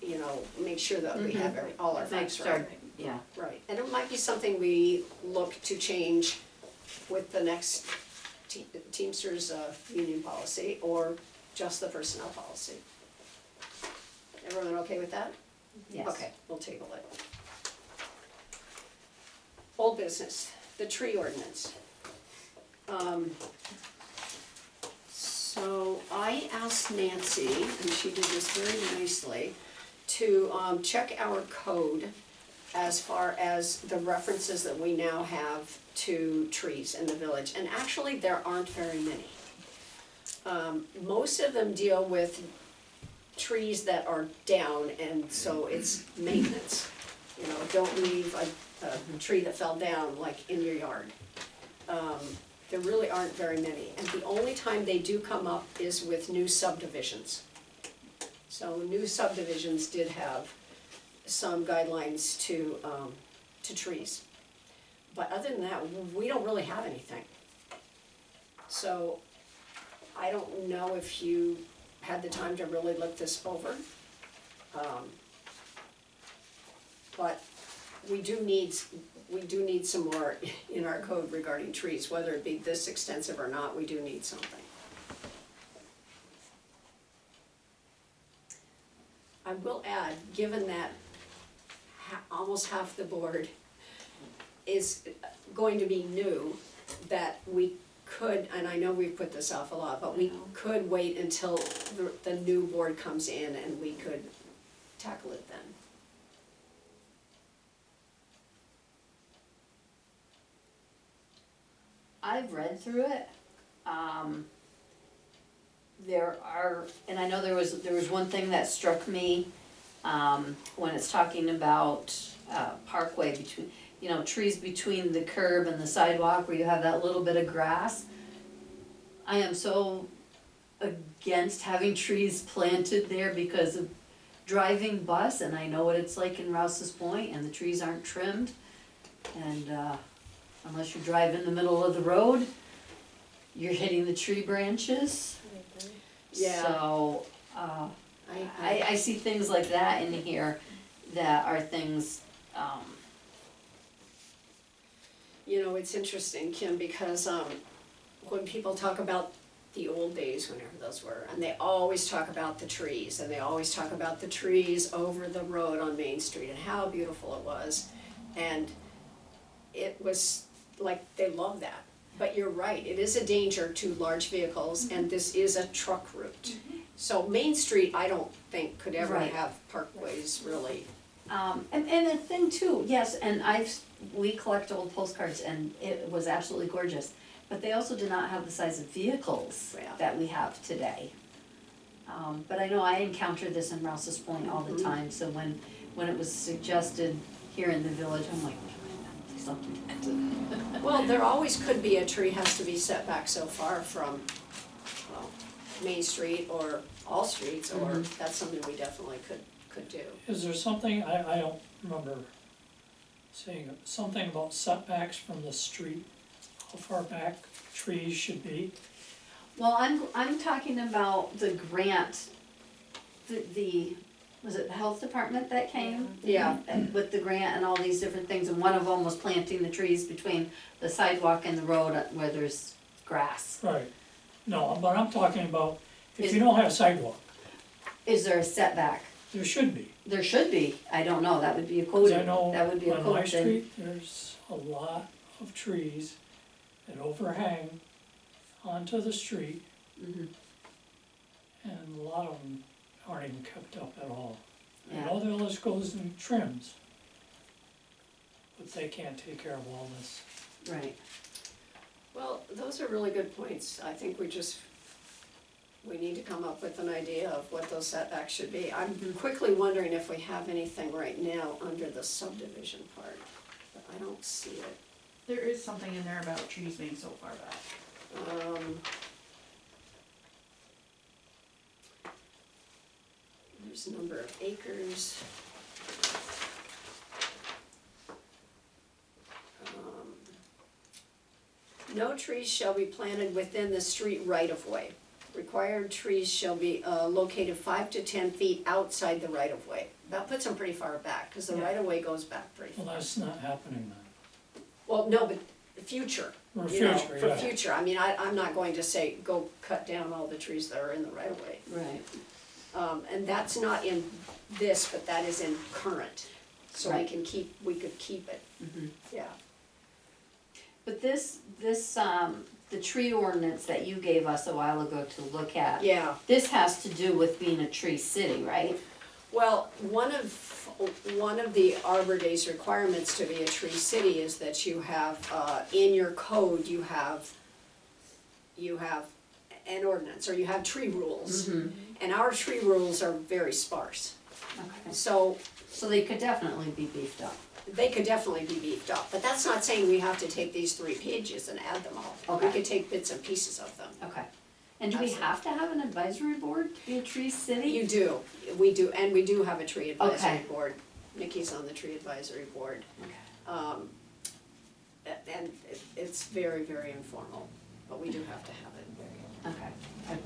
you know, make sure that we have all our facts right. Yeah. Right, and it might be something we look to change with the next Teamsters union policy or just the personnel policy. Everyone okay with that? Yes. Okay, we'll table it. Old business, the tree ordinance. So I asked Nancy, and she did this very nicely, to check our code as far as the references that we now have to trees in the village, and actually there aren't very many. Most of them deal with trees that are down, and so it's maintenance. You know, don't leave a tree that fell down like in your yard. There really aren't very many, and the only time they do come up is with new subdivisions. So new subdivisions did have some guidelines to trees. But other than that, we don't really have anything. So I don't know if you had the time to really look this over. But we do need some more in our code regarding trees, whether it be this extensive or not, we do need something. I will add, given that almost half the board is going to be new, that we could, and I know we've put this off a lot, but we could wait until the new board comes in and we could tackle it then. I've read through it. There are, and I know there was one thing that struck me, when it's talking about, parkway between, you know, trees between the curb and the sidewalk where you have that little bit of grass. I am so against having trees planted there because of driving bus, and I know what it's like in Rouse's Point, and the trees aren't trimmed. And, unless you drive in the middle of the road, you're hitting the tree branches. Yeah. So, I see things like that in here that are things, You know, it's interesting, Kim, because when people talk about the old days, whenever those were, and they always talk about the trees, and they always talk about the trees over the road on Main Street and how beautiful it was. And it was like, they love that. But you're right, it is a danger to large vehicles, and this is a truck route. So Main Street, I don't think could ever Right. have parkways, really. and the thing too, yes, and we collect old postcards and it was absolutely gorgeous. But they also did not have the size of vehicles Yeah. that we have today. But I know I encounter this in Rouse's Point all the time, so when it was suggested here in the village, I'm like, please don't do that. Well, there always could be a tree has to be set back so far from, well, Main Street or all streets, or that's something we definitely could do. Is there something, I don't remember seeing it, something about setbacks from the street, how far back trees should be? Well, I'm talking about the grant, the, was it the health department that came? Yeah. With the grant and all these different things, and one of them was planting the trees between the sidewalk and the road where there's grass. Right, no, but I'm talking about, if Is- you don't have sidewalk, Is there a setback? there should be. There should be, I don't know, that would be a code, Cause I know that would be a on my code thing. street, there's a lot of trees that overhang onto the street, Mhm. and a lot of them aren't even kept up at all. I Yeah. know the village goes and trims, but they can't take care of all this. Right, Well, those are really good points. I think we need to come up with an idea of what those setbacks should be. I'm quickly wondering if we have anything right now under the subdivision part, but I don't see it. There is something in there about trees being so far back. There's a number of acres. No trees shall be planted within the street right-of-way. Required trees shall be located 5 to 10 feet outside the right-of-way. That puts them pretty far back, because the Yeah. right-of-way goes back pretty far. Well, that's not happening then. Well, no, but future, For you know, future, for yeah. future. I mean, I'm not going to say, go cut down all the trees that are in the right-of-way. right, And that's not in this, but that is in current, so Right. we could keep it, yeah. but this, the tree ordinance that you gave us a while ago to look at. Yeah, This has to do with being a tree city, right? well, one of the Arbor Days requirements to be a tree city is that you have, in your code, you have an ordinance, or you have tree rules. And our tree rules are very sparse, Okay, so so they could definitely be beefed up. they could definitely be beefed up, but that's not saying we have to take these 3 pages and add them all. We Okay. could take bits and pieces of them. Okay, and do we Absolutely. have to have an advisory board to be a tree city? You do, we do, and we do have a tree advisory Okay. board. Nikki's on the tree advisory board. Okay. And it's very, very informal, but we do have to have it. Okay,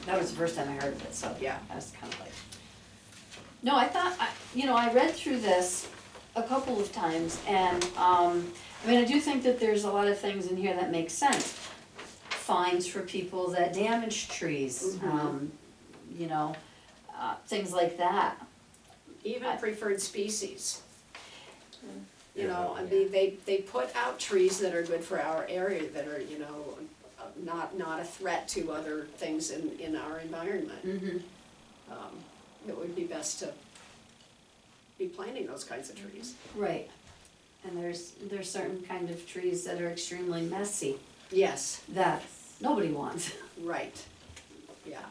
that was the first time I heard of it, so Yeah. I was kind of like. No, I thought, I read through this a couple of times, and, I mean, I do think that there's a lot of things in here that make sense. Fines for people that damage trees, things like that. Even preferred species. You know, I Yeah. mean, they put out trees that are good for our area, that are, not a threat to other things in our environment. Mm-hmm. It would be best to be planting those kinds of trees. Right, and there's certain kind of trees that are extremely messy Yes, that nobody wants. right, yeah.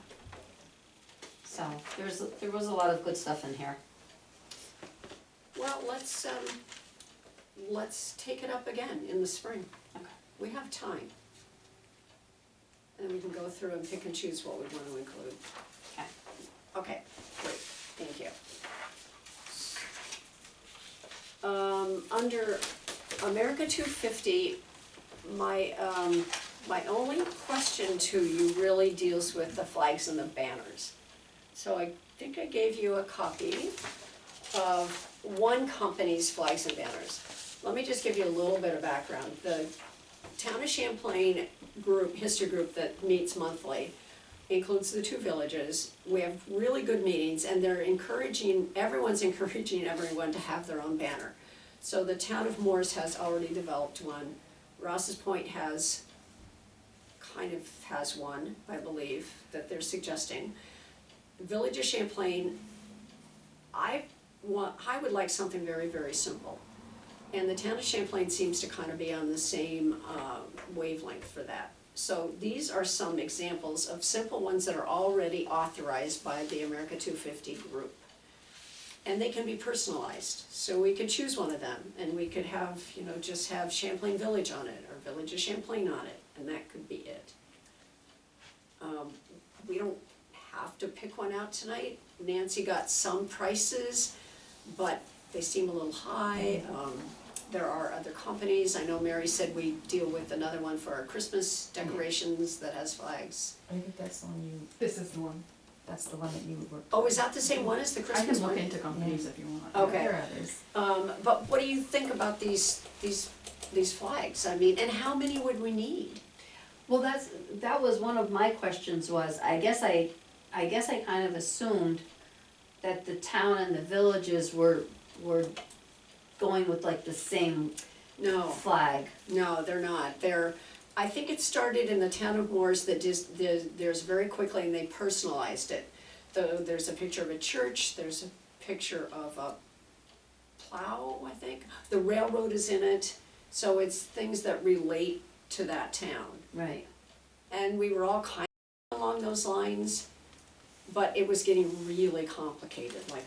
So there was a lot of good stuff in here. Well, let's take it up again in the spring. Okay. We have time. And we can go through and pick and choose what we want to include. Okay. Okay, great, thank you. Under America 250, my only question to you really deals with the flags and the banners. So I think I gave you a copy of one company's flags and banners. Let me just give you a little bit of background. The Town of Champlain history group that meets monthly includes the 2 villages. We have really good meetings, and everyone's encouraging everyone to have their own banner. So the town of Morris has already developed one. Ross's Point has one, I believe, that they're suggesting. Village of Champlain, I would like something very, very simple. And the town of Champlain seems to kind of be on the same wavelength for that. So these are some examples of simple ones that are already authorized by the America 250 group. And they can be personalized, so we could choose one of them, and we could have, you know, just have Champlain Village on it, or Village of Champlain on it, and that could be it. We don't have to pick one out tonight. Nancy got some prices, but they seem a little high. There are other companies, I know Mary said we deal with another one for our Christmas decorations that has flags. I think that's the one you, This is the one. that's the one that you would work. Oh, is that the same one as the I Christmas can one? look into companies if you want. Okay. There are others. But what do you think about these flags? I mean, and how many would we need? Well, that was one of my questions was, I guess I kind of assumed that the town and the villages were going with like the same No, flag. no, they're not. I think it started in the town of Moores that just, there's very quickly, and they personalized it. There's a picture of a church, there's a picture of a plow, I think. The railroad is in it, so it's things that relate to that town. Right. And we were all kind of along those lines, but it was getting really complicated, like,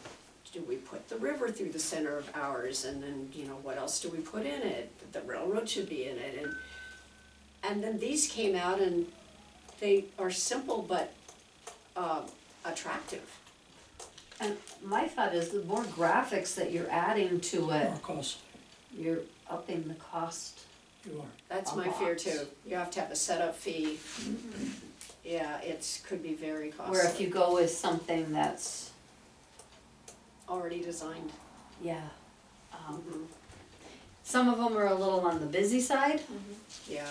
do we put the river through the center of ours, and then, you know, what else do we put in it? The railroad should be in it, and then these came out, and they are simple but attractive. And my thought is the more graphics that you're adding to it, More costly, you're upping the cost. you are. That's A my fear lot. too. You have to have a setup fee. Yeah, could be very costly. Where if you go with something that's, Already designed. yeah. Mhm. Some of them are a little on the busy side. Yeah,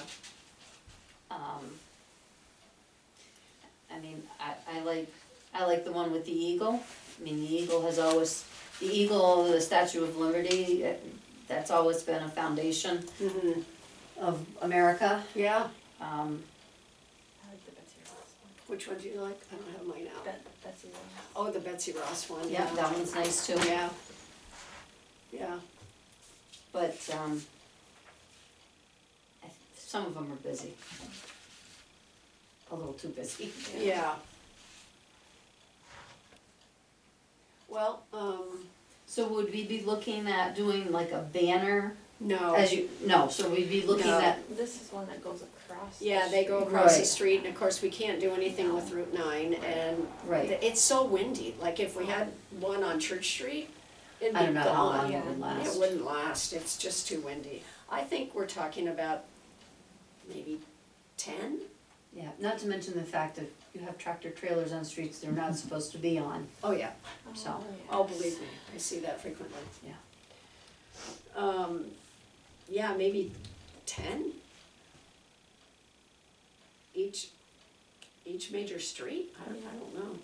I mean, I like the one with the eagle. I mean, the eagle has always, the eagle, the Statue of Liberty, that's always been a foundation mhm, of America. yeah. I like the Betsy Ross one. Which one do you like? I don't have mine out. Betsy Ross. Oh, the Betsy Ross one, Yeah, that one's nice too. Yeah. Yeah, But, some of them are busy. A little too busy. yeah. Well, So would we be looking at doing like a banner no. as you, no, so we'd be looking No. at, This is one that goes across. Yeah, they go across the Right. street, and of course, we can't do anything with Route 9, and right, it's so windy. Like, if we had one on Church Street, it'd be I don't know how long gone. it would last. It wouldn't last, it's just too windy. I think we're talking about maybe 10? Yeah, not to mention the fact that you have tractor trailers on streets they're not supposed to be on, Oh, yeah. so. Oh, believe me, I see that frequently. Yeah. Yeah, maybe 10? Each major street? I don't know.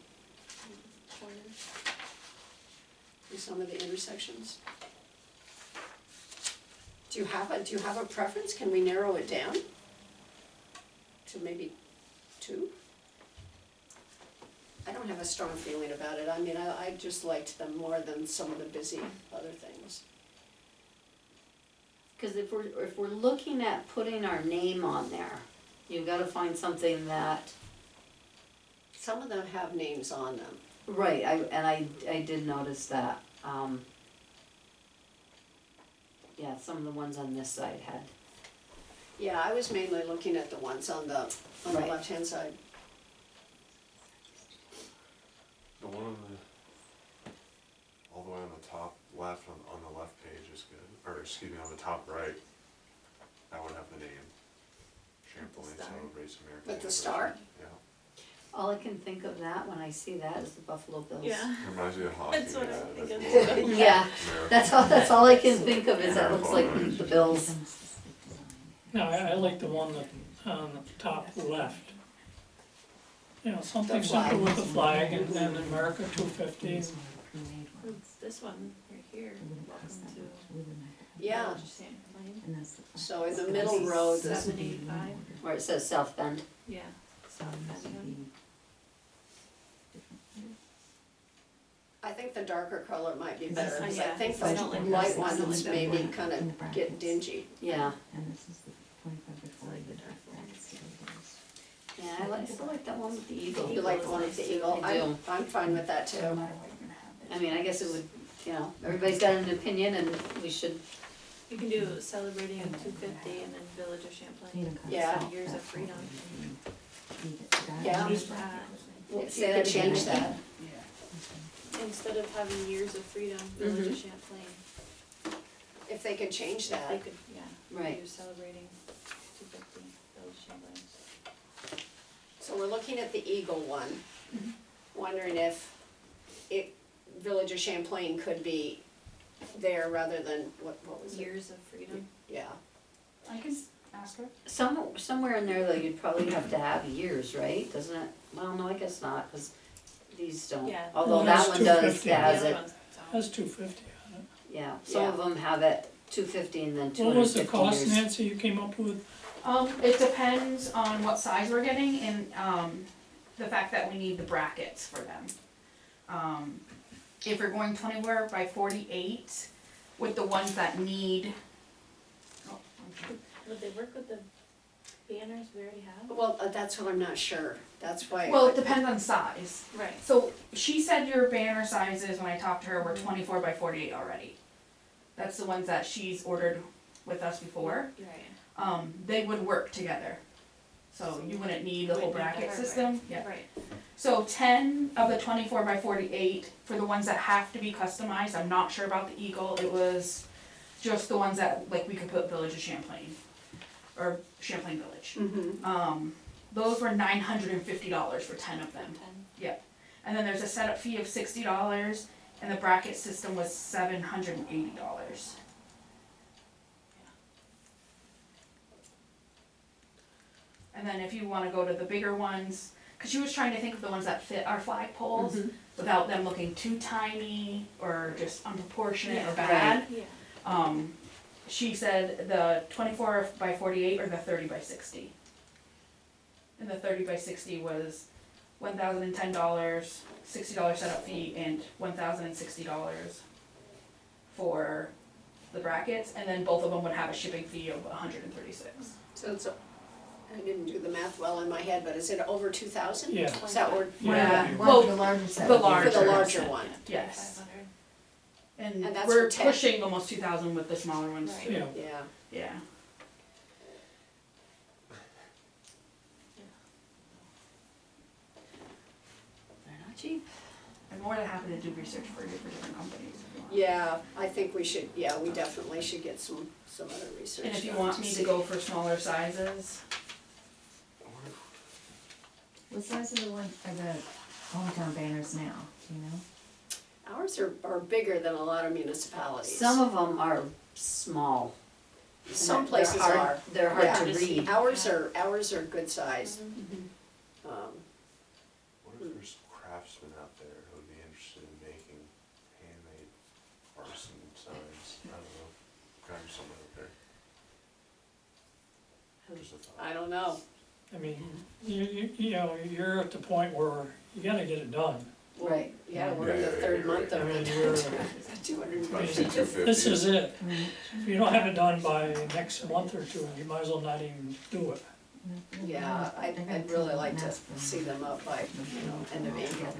In some of the intersections. Do you have a preference? Can we narrow it down? To maybe 2? I don't have a strong feeling about it. I mean, I just liked them more than some of the busy other things. Cause if we're looking at putting our name on there, you've gotta find something that, Some of them have names on them. right, I did notice that, yeah, some of the ones on this side had, Yeah, I was mainly looking at the ones on the Right. left-hand side. The one on the, all the way on the top left, on the left page is good, or excuse me, on the top right, that would have the name. Champlain star. celebrates American. With the star? Anniversary. Yeah, all I can think of that when I see that is the Buffalo Bills. Yeah, reminds me of hockey. that's what I yeah, think that's of. more Yeah, American. that's all I can think of is that looks like the Bills. No, I like the one that, on the top left. You know, something The flag. simple with the flag and America 250. It's this one right here, welcome to Yeah, Village of Champlain. so in the middle row, the 785, Where it says South Bend. yeah, South Bend. I think the darker color might be better, because I Yeah, think I the don't like light those. I don't ones like maybe that kind of get dingy. Yeah, And this is the 25 by I like the 40. dark ones. I still like that one with the eagle. You like the one with the eagle? I do. I'm fine with that No too. matter what, you're gonna have it. I mean, I guess it would, everybody's got an opinion and we should, You can do celebrating 250 and then Village of Champlain. Even cut Yeah. salt, Years of that's freedom. leave it to that. Yeah. Use that. If you could change that. Instead of having Years of Freedom, Village of Champlain, If they could change they that. could, right. do celebrating 250, Village of Champlain. So we're looking at the eagle one, wondering if Village of Champlain could be there rather than, what was it? Years of Freedom. Yeah, I can ask her. Somewhere in there though, you'd probably have to have years, right? Doesn't it? Well, no, I guess not, cause these don't. Yeah. Although Well, that that's one does, 250. has The it, other ones don't. That's 250 on it. yeah. Some of them have it 250 and then What 250 was the cost, years. Nancy, you came up with? It depends on what size we're getting and, the fact that we need the brackets for them. If we're going 24 by 48 with the ones that need, Would they work with the banners we already have? well, that's what I'm not sure, that's why. well, it depends on size. Right. So she said your banner sizes, when I talked to her, were 24 by 48 already. That's the ones that she's ordered with us before. Right. They would work together. So you wouldn't need the whole Wouldn't need bracket the system, yeah. Right. So 10 of the 24 by 48, for the ones that have to be customized, I'm not sure about the Eagle, it was just the ones that, like, we could put Village of Champlain, or Champlain Village. Mm-hmm. Those were $950 for 10 of them. 10. And then there's a setup fee of $60, and the bracket system was $780. And then if you wanna go to the bigger ones, cause she was trying to think of the ones that fit our flagpoles, without them looking too tiny, or just unproportionate or Yeah. bad. Yeah. She said the 24 by 48 or the 30 by 60. And the 30 by 60 was $1,010, $60 setup fee, and $1,060 for the brackets, and then both of them would have a shipping fee of $136. So it's, I didn't do the math well in my head, but is it over 2,000? Yeah. Is that where? Yeah. One Well, for the larger set. the For larger. the larger one. Yes. 2,500. And, And that's we're for 10. pushing almost 2,000 with the smaller ones Right. too. Yeah, Yeah. Yeah. They're not cheap. I'm more than happy to do research for you for different companies if you want. Yeah, I think we should, yeah, we definitely should get some other research. And if you done want me see. to go for smaller sizes, What size are the one, are the hometown banners now, do you know? Ours are bigger than a lot of municipalities. Some of them are small. Some They're places hard- are. They're hard Yeah. to read. Ours are good size. Mhm. What if there's craftsmen out there who would be interested in making handmade artisan signs? I don't know, kind of something out there. Just a thought. I don't know. I mean, you know, you're at the point where you gotta get it done. Right. Yeah, we're in the Yeah, third you're month right. of I mean, it. you're, 250. 250. this is it. If you don't have it done by next month or two, you might as well not even do it. Yeah, I'd really like to see them up by, end of April.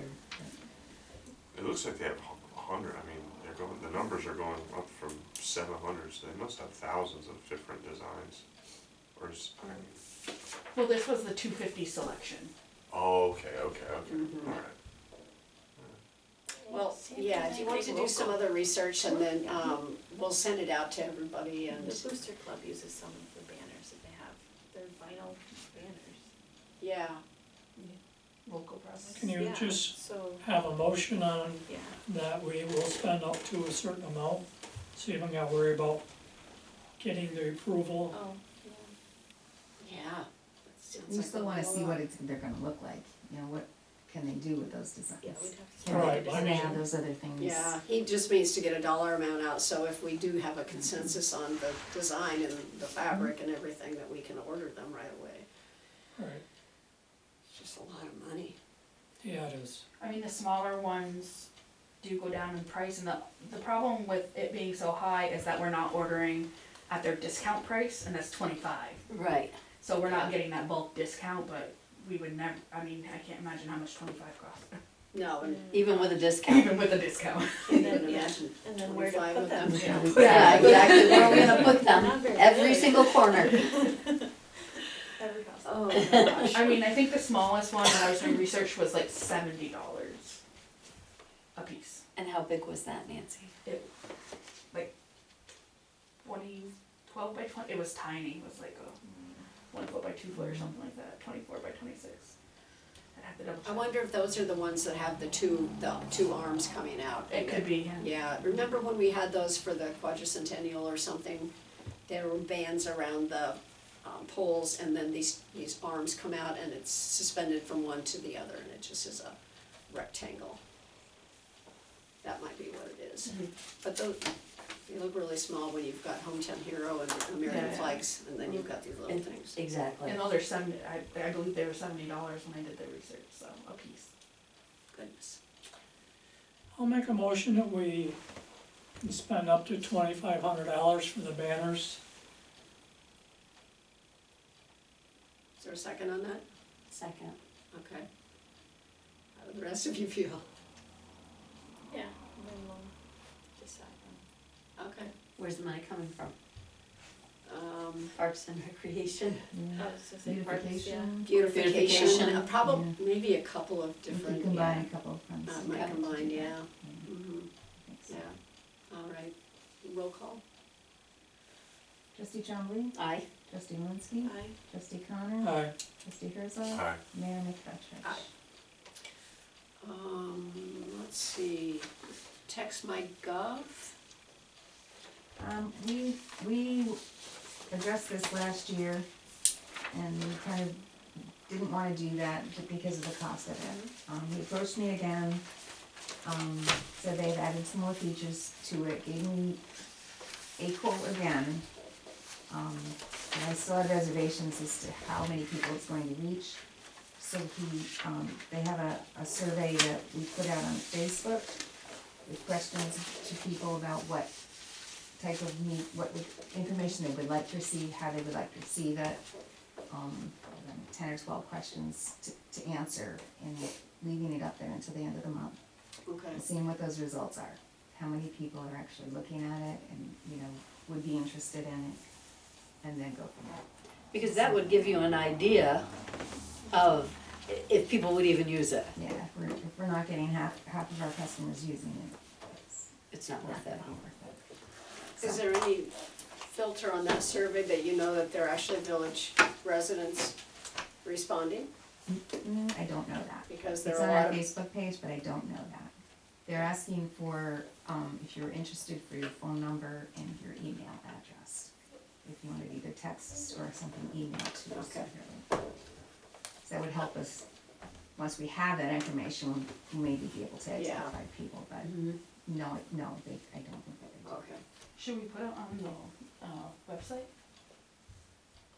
It looks like they have 100, I mean, the numbers are going up from 700, so they must have thousands of different designs. Or is, I mean, well, this was the 250 selection. oh, okay, Mhm. alright. Well, yeah, if you want to do some other research and then, we'll send it out to everybody and, The Booster Club uses some of the banners that they have. They're vinyl banners. yeah. Local presence. Can you Yeah, just So, have a motion on yeah. that we will spend up to a certain amount, so you don't gotta worry about getting the approval? Oh, yeah. Yeah. That sounds We like still a wanna lot. see what they're gonna look like, you know, what can they do with those designs? Yeah, we'd have to. Can Right, they, I can they mean- have those other things? Yeah, he just needs to get a dollar amount out, so if we do have a consensus on the design and the fabric and everything, that we can order them right away. Right, It's just a lot of money. yeah, it is. I mean, the smaller ones do go down in price, and the problem with it being so high is that we're not ordering at their discount price, and that's 25. Right. So we're not getting that bulk discount, but we would never, I mean, I can't imagine how much 25 costs, No, and Even with a discount. even with a discount. can't even Yeah. imagine And then where to 25 put of them. them. Yeah, exactly, where are we gonna put them? Not very Every good. single corner. Every house. Oh, gosh. I mean, I think the smallest one that I was doing research was like $70 a piece. And how big was that, Nancy? 12 by 20, it was tiny, it was like a 1 foot by 2 foot or something like that, 24 by 26. I'd have to double check. I wonder if those are the ones that have the two arms coming out. It could be, yeah. Yeah, remember when we had those for the quadricentennial or something? There were bands around the poles, and then these arms come out, and it's suspended from one to the other, and it just is a rectangle. That might be what it is. But those, they look really small when you've got Hometown Hero and American Yeah. flags, and then you've got these little things. Exactly. And those are 70, I believe they were $70 when I did the research, so, a piece. Goodness. I'll make a motion that we can spend up to $2,500 for the banners. Is there a second on that? Second. Okay. How do the rest of you feel? Yeah, and then we'll decide on. Okay. Where's the money coming from? Parks and Recreation. I was gonna say parks, yeah. Beautification, Beautification. probably, maybe a couple of If we different, combine yeah. a couple of funds. Might Yeah. combine, yeah. Yeah, Mhm. I think so. Yeah, all right. Roll call. Trustee Chombley, Aye. trustee Malinsky, Aye. trustee Connor, Aye. trustee Herzog, Aye. Mayor McFetrich. Aye. Let's see, text my gov. We addressed this last year, and we kind of didn't wanna do that just because of the cost of it. He approached me again, said they've added some more features to it, gave me a quote again. And I still have reservations as to how many people it's going to reach. So they have a survey that we put out on Facebook with questions to people about what type of information they would like to receive, how they would like to receive it. 10 or 12 questions to answer, and leaving it up there until the end of the month, Okay. and seeing what those results are. How many people are actually looking at it and, would be interested in it, and then go from there. Because that would give you an idea of if people would even use it. Yeah, if we're not getting half of our customers using it, It's not it's worth it. not worth it. Is there any filter on that survey that you know that they're actually village residents responding? I don't know that. Because there It's are on a lot our of, Facebook page, but I don't know that. They're asking for, if you're interested, for your phone number and your email address. If you wanted either text or something emailed to us. Okay. So that would help us, once we have that information, we'll maybe be able to Yeah. identify people, but Mhm. no, I don't think that they do. okay, Should we put it on the website?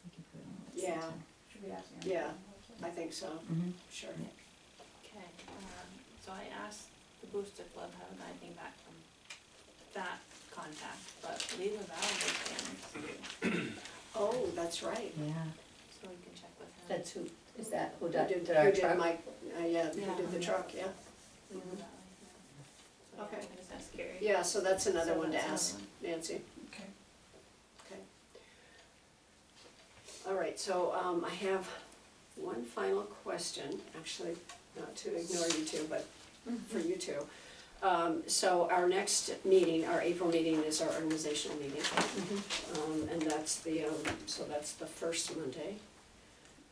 We can put it on the website Yeah. too. Should we ask Aaron? Yeah. I think so, Mhm. sure. Okay, so I asked the Booster Club, haven't got anything back from that contact, but Leave a Valley banners, Oh, that's right. Yeah. so we can check with him. That's who, is that who Who did our did truck? my, yeah, who Yeah. did the truck, yeah. Leave a Valley, yeah. So Okay. I just asked Gary. Yeah, so that's another So one to that's ask, another Nancy. Okay. Okay. All right, so I have one final question, actually, not to ignore you two, but for you two. So our next meeting, our April meeting is our organizational meeting. And that's so that's the first Monday,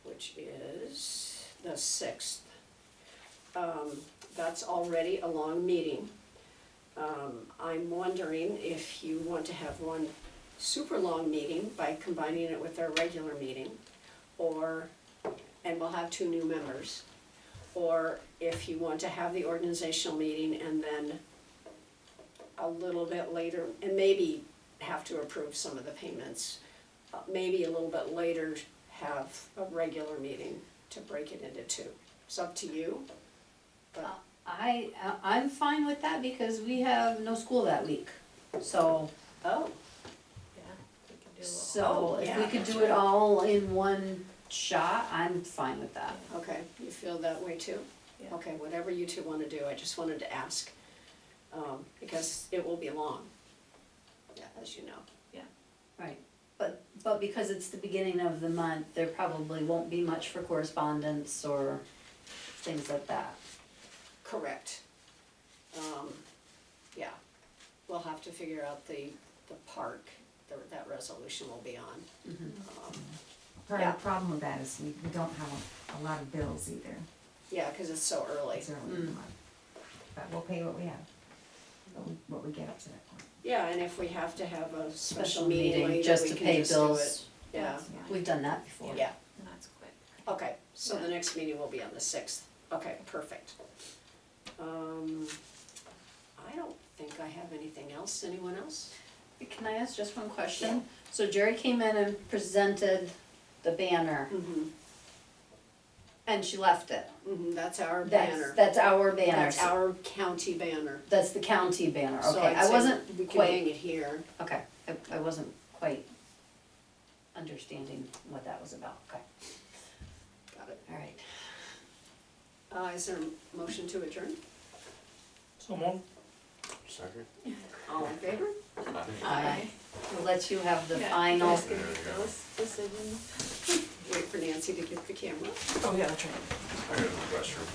which is the 6th. That's already a long meeting. I'm wondering if you want to have one super long meeting by combining it with our regular meeting, and we'll have 2 new members. Or if you want to have the organizational meeting and then a little bit later, and maybe have to approve some of the payments, maybe a little bit later have a regular meeting to break it into 2. It's up to you, but, I'm fine with that because we have no school that week. So, oh, Yeah, we can do a little. so if we yeah, could that's do it right. all in one shot, I'm fine with that. Okay, you feel that way too? Yeah. Okay, whatever you two wanna do, I just wanted to ask, because it will be long. Yeah, as you know. Right, but because it's the beginning of the month, there probably won't be much for correspondence or things like that. Correct. Yeah, we'll have to figure out the park that resolution will be on. Part Yeah. of the problem with that is we don't have a lot of bills either, Yeah, cause it's so early. it's early in the month. But we'll pay what we have, what we get up to that point. Yeah, and if we have to have a special Special meeting meeting later, just we to can pay just do it. bills, Yeah, Yeah. we've done that before. yeah, And that's quick. okay, so the Yeah. next meeting will be on the 6th. Okay, perfect. I don't think I have anything else. Anyone else? Can I ask just one question? So Jerry came in and presented the banner, Mm-hmm. and she left it. That's our banner. That's our banner. That's our county banner. That's the county banner, So okay, I'd I say wasn't we can quite, hang it here. okay, I wasn't quite understanding what that was about, okay, Got it. alright. Is there a motion to adjourn? So move. Second? All in favor? Aye. We'll let you have the Yeah, final. you guys can make those decisions. Wait for Nancy to get the camera. Oh, yeah, that's right. I go to the restroom.